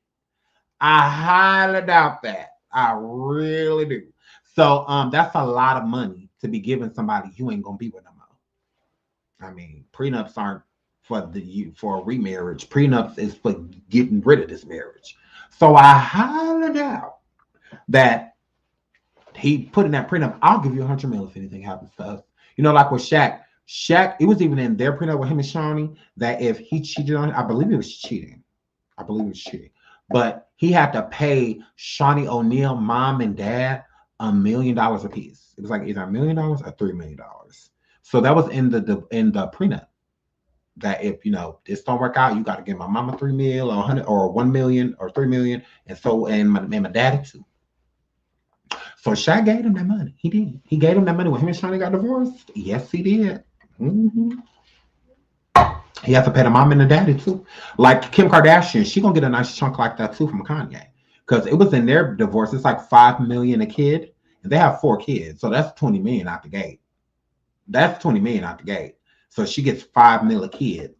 I highly doubt that. I really do. So that's a lot of money to be giving somebody you ain't gonna be with no more. I mean, prenups aren't for a remarriage. Prenups is for getting rid of this marriage. So I highly doubt that he put in that prenup, I'll give you 100 million if anything happens to us. Like with Shaq. Shaq, it was even in their prenup with him and Shawnee that if he cheated on her, I believe it was cheating. But he had to pay Shawnee O'Neal, mom and dad, $1 million a piece. It was like either $1 million or $3 million. So that was in the prenup. That if this don't work out, you got to give my mama $3 million or 100 or 1 million or 3 million, and my daddy too. So Shaq gave him that money. He did. He gave him that money when him and Shawnee got divorced. Yes, he did. He has to pay the mom and the daddy too. Like Kim Kardashian, she gonna get a nice chunk like that too from Kanye. Because it was in their divorce, it's like $5 million a kid, and they have 4 kids, so that's $20 million out the gate. So she gets $5 million a kid.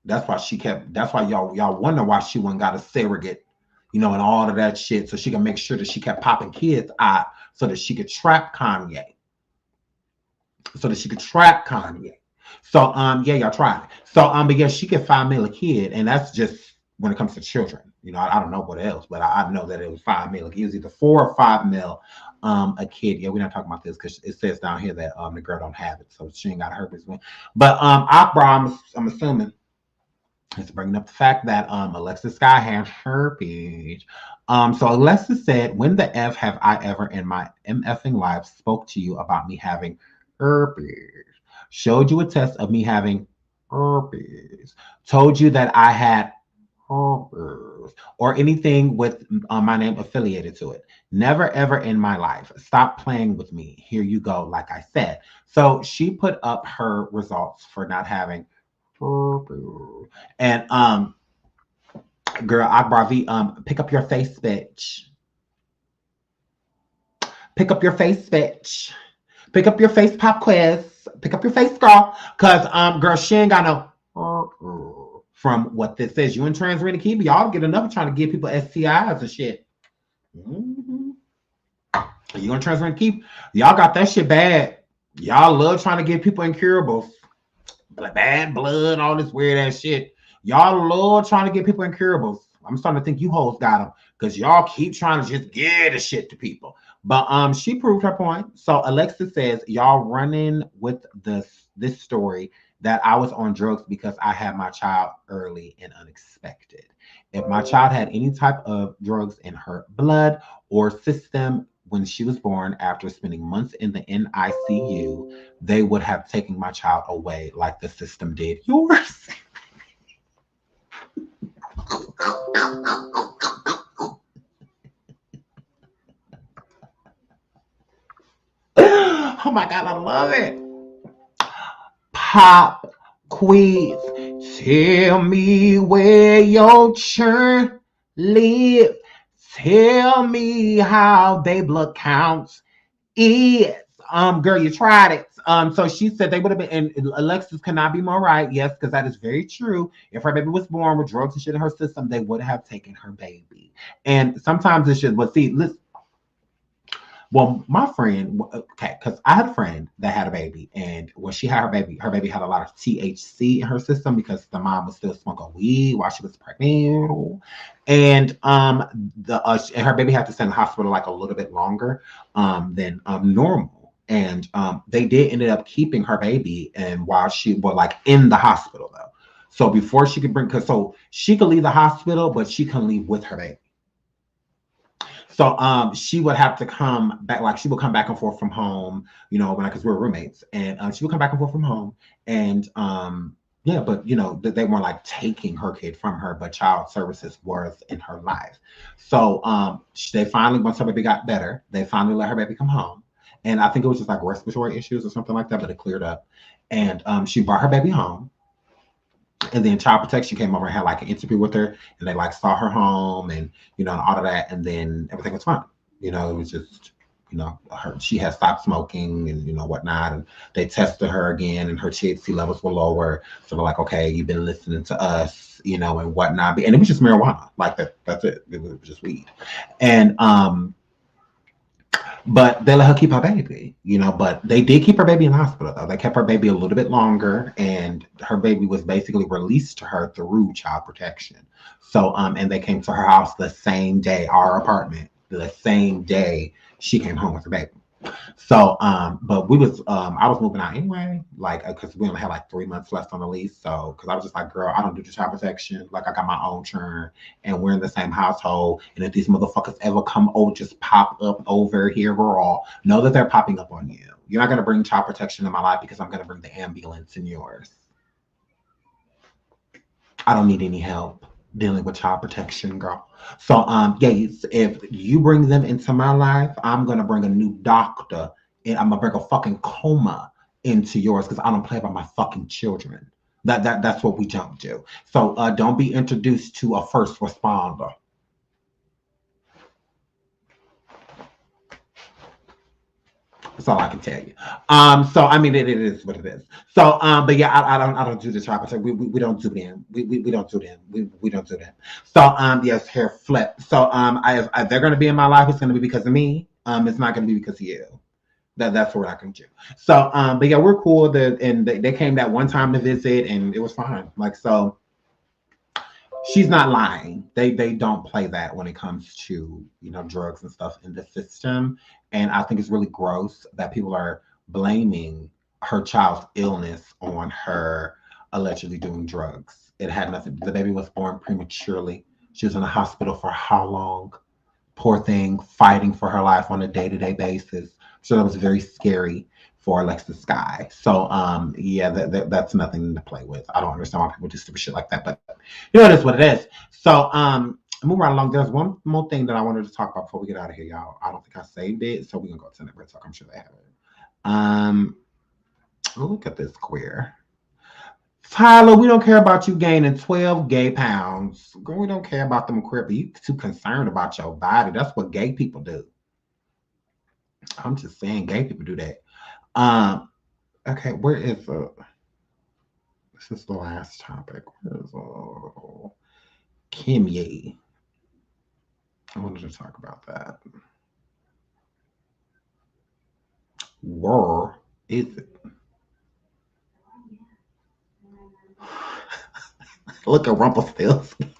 That's why y'all wonder why she went got a surrogate, and all of that shit, so she can make sure that she kept popping kids out, so that she could trap Kanye. So yeah, y'all tried it. So but yeah, she get $5 million a kid, and that's just when it comes to children. I don't know what else, but I know that it was $5 million. It was either 4 or 5 million a kid. Yeah, we're not talking about this because it says down here that the girl don't have it, so she ain't got herpes. But Akbar, I'm assuming, is bringing up the fact that Alexis Skyy has herpes. So Alexis said, "When the F have I ever in my MFing life spoke to you about me having herpes? Showed you a test of me having herpes? Told you that I had herpes or anything with my name affiliated to it? Never ever in my life. Stop playing with me. Here you go, like I said." So she put up her results for not having herpes. And girl, Akbar V, pick up your face, bitch. Pick up your face, bitch. Pick up your face, pop quiz. Pick up your face, girl. Cause girl, she ain't got no from what this says. You and trans ready to keep y'all get enough trying to give people STIs and shit. You and trans ready to keep y'all got that shit bad. Y'all love trying to give people incurables. Bad blood, all this weird ass shit. Y'all love trying to get people incurables. I'm starting to think you hoes got them because y'all keep trying to just give the shit to people. But she proved her point. So Alexis says, y'all running with this story that I was on drugs because I had my child early and unexpected. If my child had any type of drugs in her blood or system when she was born after spending months in the NICU, they would have taken my child away like the system did yours. Oh my God, I love it. Pop quiz. Tell me where your churn live. Tell me how they blood counts is. Girl, you tried it. So she said they would have been, and Alexis cannot be more right. Yes, because that is very true. If her baby was born with drugs and shit in her system, they would have taken her baby. And sometimes it's just, but see, listen. Well, my friend, okay, because I had a friend that had a baby, and when she had her baby had a lot of THC in her system because the mom was still smoking weed while she was pregnant, and her baby had to stay in the hospital like a little bit longer than normal, and they did ended up keeping her baby, and while she was like in the hospital though, so before she could so she could leave the hospital, but she couldn't leave with her baby. So she would have to come back, like she would come back and forth from home, you know, because we were roommates, and she would come back and forth from home, and yeah, but you know, they weren't like taking her kid from her, but child services was in her life. So they finally, once her baby got better, they finally let her baby come home, and I think it was just like respiratory issues or something like that, but it cleared up, and she brought her baby home. And then Child Protection came over and had like an interview with her, and they like saw her home and, you know, and all of that. And then everything was fine. You know, it was just, you know, she had stopped smoking and, you know, whatnot. And they tested her again and her THC levels were lower. So they're like, okay, you've been listening to us, you know, and whatnot. And it was just marijuana. Like that's it. It was just weed. And, but they let her keep her baby, you know, but they did keep her baby in the hospital though. They kept her baby a little bit longer, and her baby was basically released to her through Child Protection. So, and they came to her house the same day, our apartment, the same day she came home with her baby. So, but we was, I was moving out anyway, like, cause we only had like 3 months left on the lease. So, cause I was just like, girl, I don't do the Child Protection. Like I got my own churn and we're in the same household. And if these motherfuckers ever come over, just pop up over here, girl, know that they're popping up on you. You're not going to bring Child Protection in my life because I'm going to bring the ambulance in yours. I don't need any help dealing with Child Protection, girl. So, yes, if you bring them into my life, I'm gonna bring a new doctor, and I'm gonna bring a fucking coma into yours because I don't play about my fucking children. That's what we don't do. So, don't be introduced to a first responder. That's all I can tell you. So I mean, it is what it is. So, but yeah, I don't do the Child Protection. We don't do them. We don't do them. We don't do them. So, yes, hair flip. So, if they're gonna be in my life, it's gonna be because of me. It's not gonna be because of you. That's what I can do. So, but yeah, we're cool. And they came that one time to visit, and it was fine. Like so. She's not lying. They don't play that when it comes to, you know, drugs and stuff in the system. And I think it's really gross that people are blaming her child's illness on her allegedly doing drugs. It had nothing. The baby was born prematurely. She was in the hospital for how long? Poor thing, fighting for her life on a day-to-day basis. So that was very scary for Alexis Skyy. So yeah, that's nothing to play with. I don't understand why people do stupid shit like that, but you know, it is what it is. So move right along. There's one more thing that I wanted to talk about before we get out of here, y'all. I don't think I saved it, so we're gonna go to Celebratory talk. I'm sure they have it. Look at this queer. Tyler, we don't care about you gaining 12 gay pounds. Girl, we don't care about them queer, but you too concerned about your body. That's what gay people do. I'm just saying, gay people do that. Okay, where is this is the last topic. Where is Kim Ye? I wanted to talk about that. Where is it? Look at Rumpelstiltskin.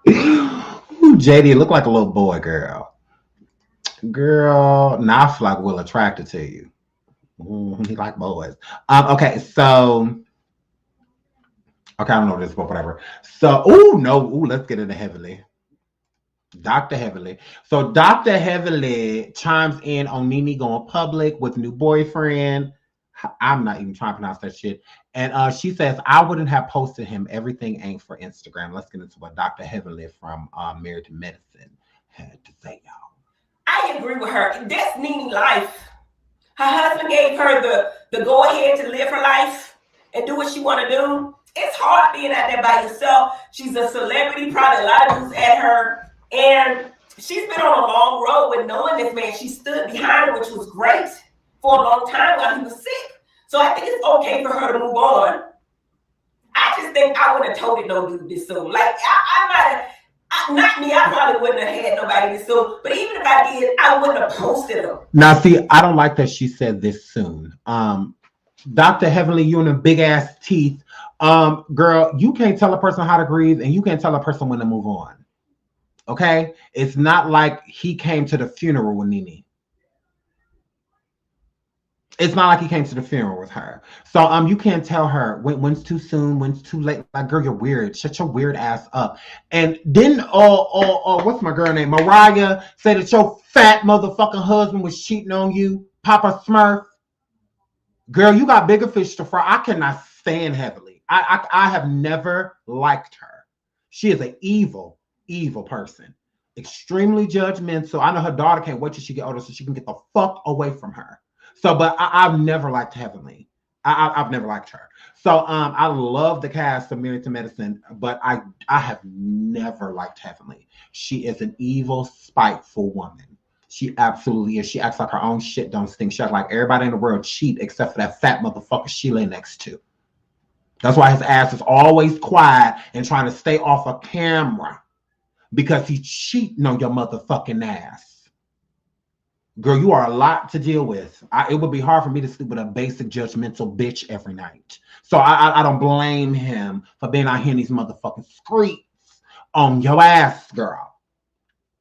Ooh, JD look like a little boy, girl. Girl, now I feel like Will attracted to you. He like boys. Okay, so okay, I don't know this, but whatever. So, let's get into Heavily. Dr. Heavily. So Dr. Heavily chimes in on Nene going public with new boyfriend. I'm not even trying to pronounce that shit. And she says, I wouldn't have posted him. Everything ain't for Instagram. Let's get into what Dr. Heavily from Married to Medicine had to say, y'all. I agree with her. That's Nene's life. Her husband gave her the go ahead to live her life and do what she want to do. It's hard being out there by yourself. She's a celebrity, probably a lot of dudes at her, and she's been on a long road with knowing this man. She stood behind him, which was great for a long time while he was sick. So I think it's okay for her to move on. I just think I would have told it no dude this soon. Like I might have, not me. I probably wouldn't have had nobody this soon. But even if I did, I wouldn't have posted him. Now, see, I don't like that she said this soon. Dr. Heavenly, you and the big ass teeth. Girl, you can't tell a person how to grieve, and you can't tell a person when to move on. Okay? It's not like he came to the funeral with Nene. It's not like he came to the funeral with her. So you can't tell her when's too soon, when's too late. Like, girl, you're weird. Shut your weird ass up. And then what's my girl name? Mariah said that your fat motherfucking husband was cheating on you, Papa Smurf. Girl, you got bigger fish to fry. I cannot stand Heavenly. I have never liked her. She is an evil person. Extremely judgmental. I know her daughter can't wait till she get older so she can get the fuck away from her. So, but I've never liked Heavenly. I've never liked her. So I love the cast of Married to Medicine, but I have never liked Heavenly. She is an evil, spiteful woman. She absolutely is. She acts like her own shit don't stink. She acts like everybody in the world cheat except for that fat motherfucker she lay next to. That's why his ass is always quiet and trying to stay off of camera. Because he's cheating on your motherfucking ass. Girl, you are a lot to deal with. It would be hard for me to sleep with a basic judgmental bitch every night. So I don't blame him for being out here in these motherfucking streets on your ass, girl.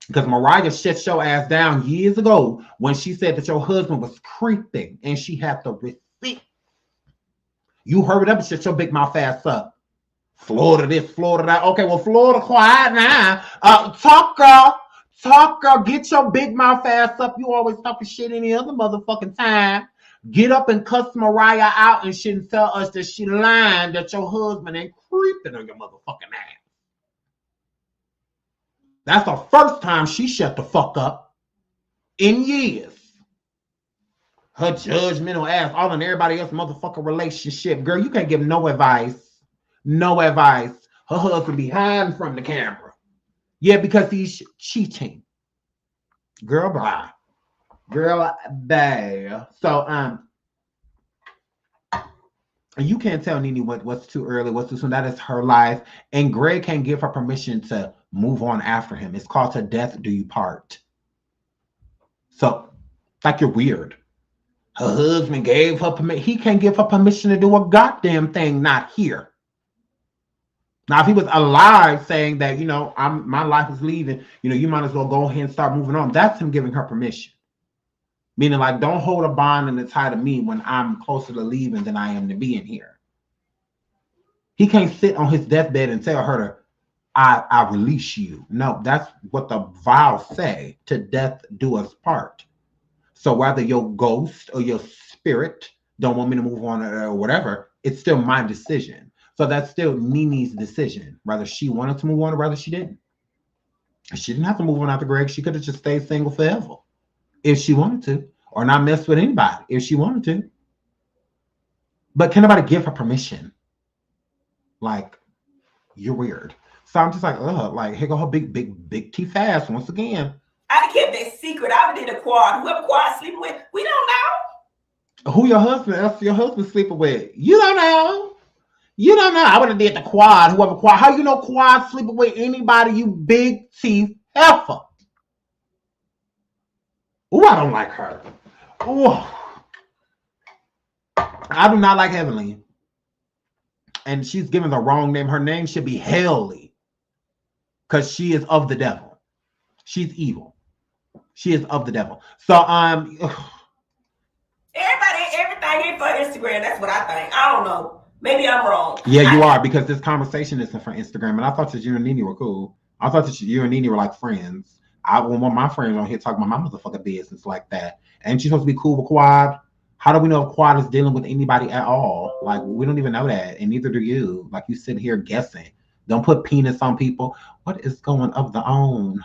Because Mariah shut your ass down years ago when she said that your husband was creeping and she had the receipt. You hurried up and shut your big mouth ass up. Florida this, Florida that. Okay, well, Florida quiet now. Talk, girl. Talk, girl. Get your big mouth ass up. You always talking shit any other motherfucking time. Get up and cuss Mariah out and shit and tell us that she lying, that your husband ain't creeping on your motherfucking ass. That's the first time she shut the fuck up in years. Her judgmental ass all in everybody else's motherfucking relationship. Girl, you can't give no advice. No advice. Her husband be hiding from the camera. Yeah, because he's cheating. Girl, bye. Girl, bye. So, you can't tell Nene what's too early, what's too soon. That is her life. And Greg can't give her permission to move on after him. It's called To Death Do You Part. So, like, you're weird. Her husband gave her permission. He can't give her permission to do a goddamn thing not here. Now, if he was alive saying that, my life is leaving, you might as well go ahead and start moving on. That's him giving her permission. Meaning, like, don't hold a bond and a tie to me when I'm closer to leaving than I am to being here. He can't sit on his deathbed and tell her, I release you. No, that's what the vows say. To death do us part. So whether your ghost or your spirit don't want me to move on or whatever, it's still my decision. So that's still Nene's decision, whether she wanted to move on or whether she didn't. She didn't have to move on after Greg. She could have just stayed single forever if she wanted to, or not mess with anybody if she wanted to. But can nobody give her permission? Like, you're weird. So I'm just like, like, here go her big teeth fast once again. I kept that secret. I did a quad. Whoever quad sleeping with, we don't know. Who your husband sleeping with? You don't know. You don't know. I would have did the quad. Whoever quad. How you know quad sleeping with anybody, you big teeth heifer? Oh, I don't like her. Oh, I do not like Heavenly. And she's given the wrong name. Her name should be Haley. Because she is of the devil. She's evil. She is of the devil. So everything ain't for Instagram. That's what I think. I don't know. Maybe I'm wrong. Yeah, you are, because this conversation isn't for Instagram. And I thought that you and Nene were cool. I thought that you and Nene were like friends. I want my friends on here talking about my motherfucking business like that. Ain't you supposed to be cool with Quad? How do we know if Quad is dealing with anybody at all? Like, we don't even know that. And neither do you. Like, you sit here guessing. Don't put penis on people. What is going up the on?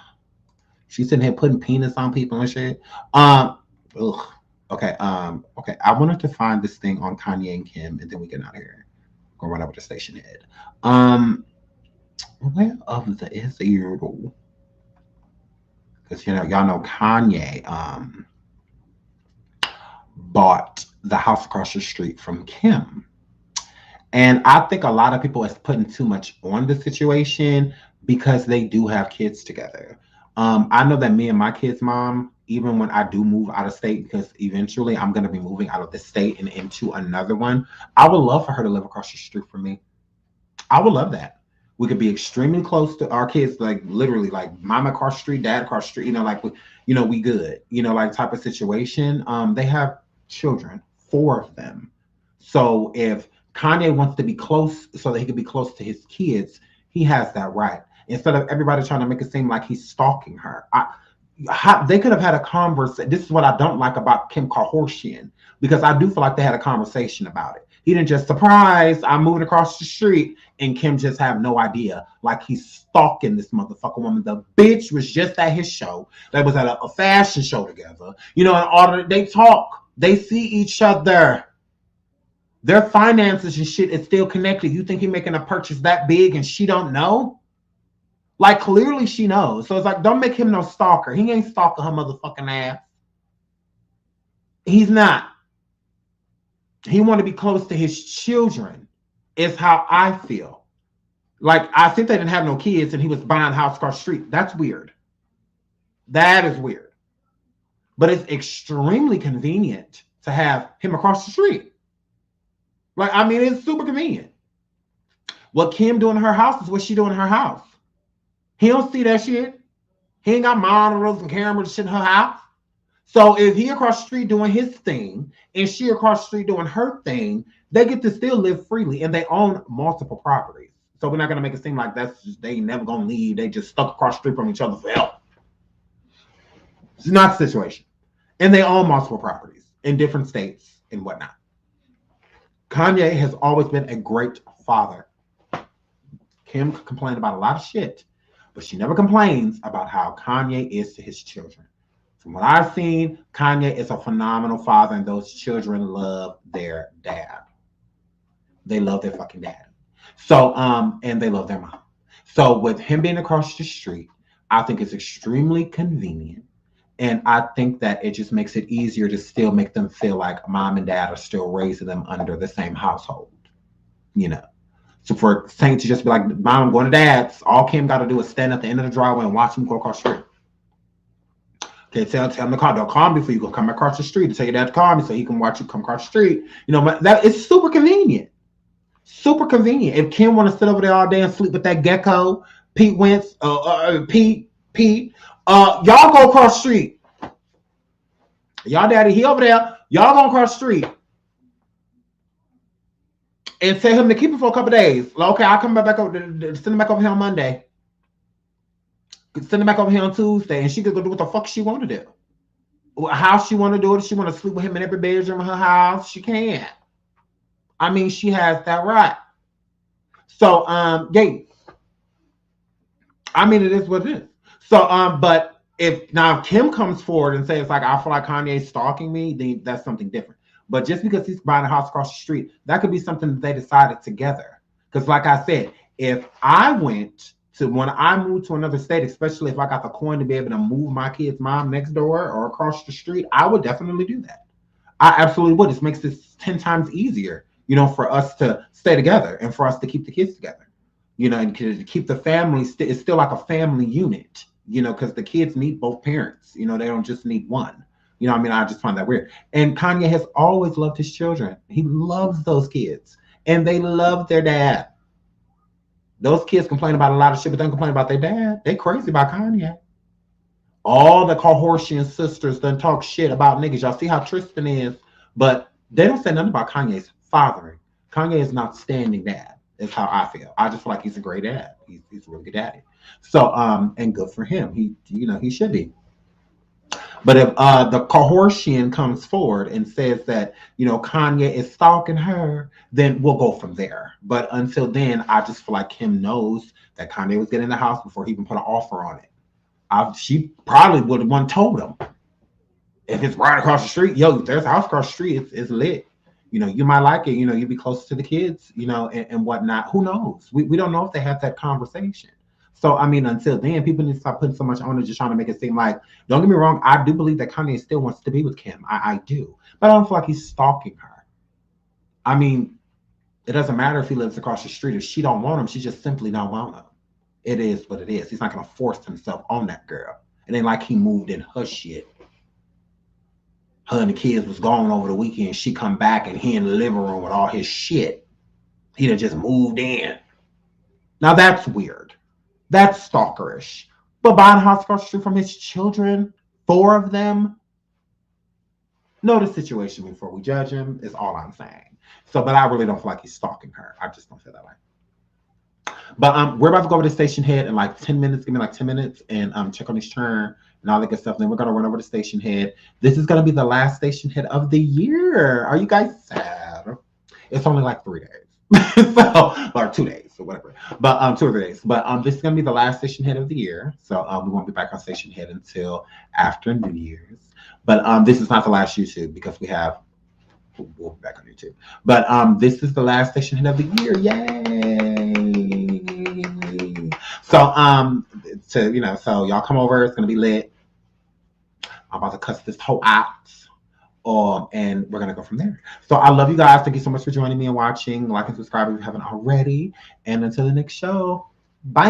She's sitting here putting penis on people and shit. Ugh. Okay, okay. I wanted to find this thing on Kanye and Kim, and then we get out of here. Go run over to station head. Where of the is Rebuttal? Because y'all know Kanye bought the house across the street from Kim. And I think a lot of people is putting too much on the situation because they do have kids together. I know that me and my kids' mom, even when I do move out of state, because eventually I'm going to be moving out of the state and into another one, I would love for her to live across the street from me. I would love that. We could be extremely close to our kids, like literally, like mom across the street, dad across the street, like, we good, like type of situation. They have children, 4 of them. So if Kanye wants to be close so that he can be close to his kids, he has that right. Instead of everybody trying to make it seem like he's stalking her. They could have had a conversation. This is what I don't like about Kim Kardashian, because I do feel like they had a conversation about it. He didn't just surprise, I'm moving across the street, and Kim just have no idea. Like he's stalking this motherfucker woman. The bitch was just at his show. They was at a fashion show together. And they talk. They see each other. Their finances and shit is still connected. You think he's making a purchase that big and she don't know? Like, clearly she knows. So it's like, don't make him no stalker. He ain't stalking her motherfucking ass. He's not. He want to be close to his children, is how I feel. Like, I think they didn't have no kids and he was buying a house across the street. That's weird. That is weird. But it's extremely convenient to have him across the street. Like, I mean, it's super convenient. What Kim doing in her house is what she doing in her house. He don't see that shit. He ain't got monitors and cameras and shit in her house. So if he across the street doing his thing and she across the street doing her thing, they get to still live freely and they own multiple properties. So we're not going to make it seem like they ain't never going to leave. They just stuck across the street from each other forever. It's not the situation. And they own multiple properties in different states and whatnot. Kanye has always been a great father. Kim complained about a lot of shit, but she never complains about how Kanye is to his children. From what I've seen, Kanye is a phenomenal father, and those children love their dad. They love their fucking dad. So, and they love their mom. So with him being across the street, I think it's extremely convenient. And I think that it just makes it easier to still make them feel like mom and dad are still raising them under the same household, So for saying to just be like, mom, I'm going to dad's, all Kim got to do is stand at the end of the driveway and watch him go across the street. Okay, tell him to call. Don't call me before you go come across the street. Tell your dad to call me so he can watch you come across the street. That it's super convenient. Super convenient. If Kim want to sit over there all day and sleep with that gecko, Pete Wentz, Pete, y'all go across the street. Y'all daddy, he over there. Y'all go across the street. And tell him to keep it for a couple days. Okay, I'll come back over. Send him back over here on Monday. Send him back over here on Tuesday, and she could go do what the fuck she want to do. How she want to do it. If she want to sleep with him in every bedroom in her house, she can. I mean, she has that right. So, yeah. I mean, it is what it is. So, but if now Kim comes forward and says like, I feel like Kanye's stalking me, then that's something different. But just because he's buying a house across the street, that could be something that they decided together. Because like I said, if I went to, when I moved to another state, especially if I got the coin to be able to move my kid's mom next door or across the street, I would definitely do that. I absolutely would. This makes this 10 times easier, for us to stay together and for us to keep the kids together, and to keep the family, it's still like a family unit, because the kids need both parents, they don't just need one. I just find that weird. And Kanye has always loved his children. He loves those kids and they love their dad. Those kids complain about a lot of shit, but they don't complain about their dad. They crazy about Kanye. All the Kardashian sisters done talk shit about niggas. Y'all see how Tristan is, but they don't say nothing about Kanye's fathering. Kanye is not standing dad, is how I feel. I just feel like he's a great dad. He's a really good daddy. So, and good for him. He should be. But if the Kardashian comes forward and says that, Kanye is stalking her, then we'll go from there. But until then, I just feel like Kim knows that Kanye was getting in the house before he even put an offer on it. She probably would have told him. If it's right across the street, yo, there's a house across the street, it's lit. You know, you might like it, you know, you'd be close to the kids, you know, and whatnot. Who knows? We don't know if they had that conversation. So, I mean, until then, people need to stop putting so much on it, just trying to make it seem like, don't get me wrong, I do believe that Kanye still wants to be with Kim. I do. But I don't feel like he's stalking her. I mean, it doesn't matter if he lives across the street. If she don't want him, she just simply don't want him. It is what it is. He's not going to force himself on that girl. It ain't like he moved in her shit. Her and the kids was gone over the weekend. She come back and he in the living room with all his shit. He done just moved in. Now that's weird. That's stalkerish. But buying a house across the street from his children, 4 of them, know the situation before we judge him is all I'm saying. So, but I really don't feel like he's stalking her. I just don't feel that way. But we're about to go over to station head in like 10 minutes. Give me like 10 minutes and check on his turn and all that good stuff. Then we're gonna run over to station head. This is gonna be the last station head of the year. Are you guys sad? It's only like 3 days. So, or 2 days or whatever. But 2 or 3 days. But this is gonna be the last station head of the year. So we won't be back on station head until after New Year's. But this is not the last YouTube because we'll be back on YouTube. But this is the last station head of the year. Yay! So so y'all come over, it's gonna be lit. I'm about to cuss this whole out. And we're gonna go from there. So I love you guys. Thank you so much for joining me and watching. Like and subscribe if you haven't already. And until the next show, bye.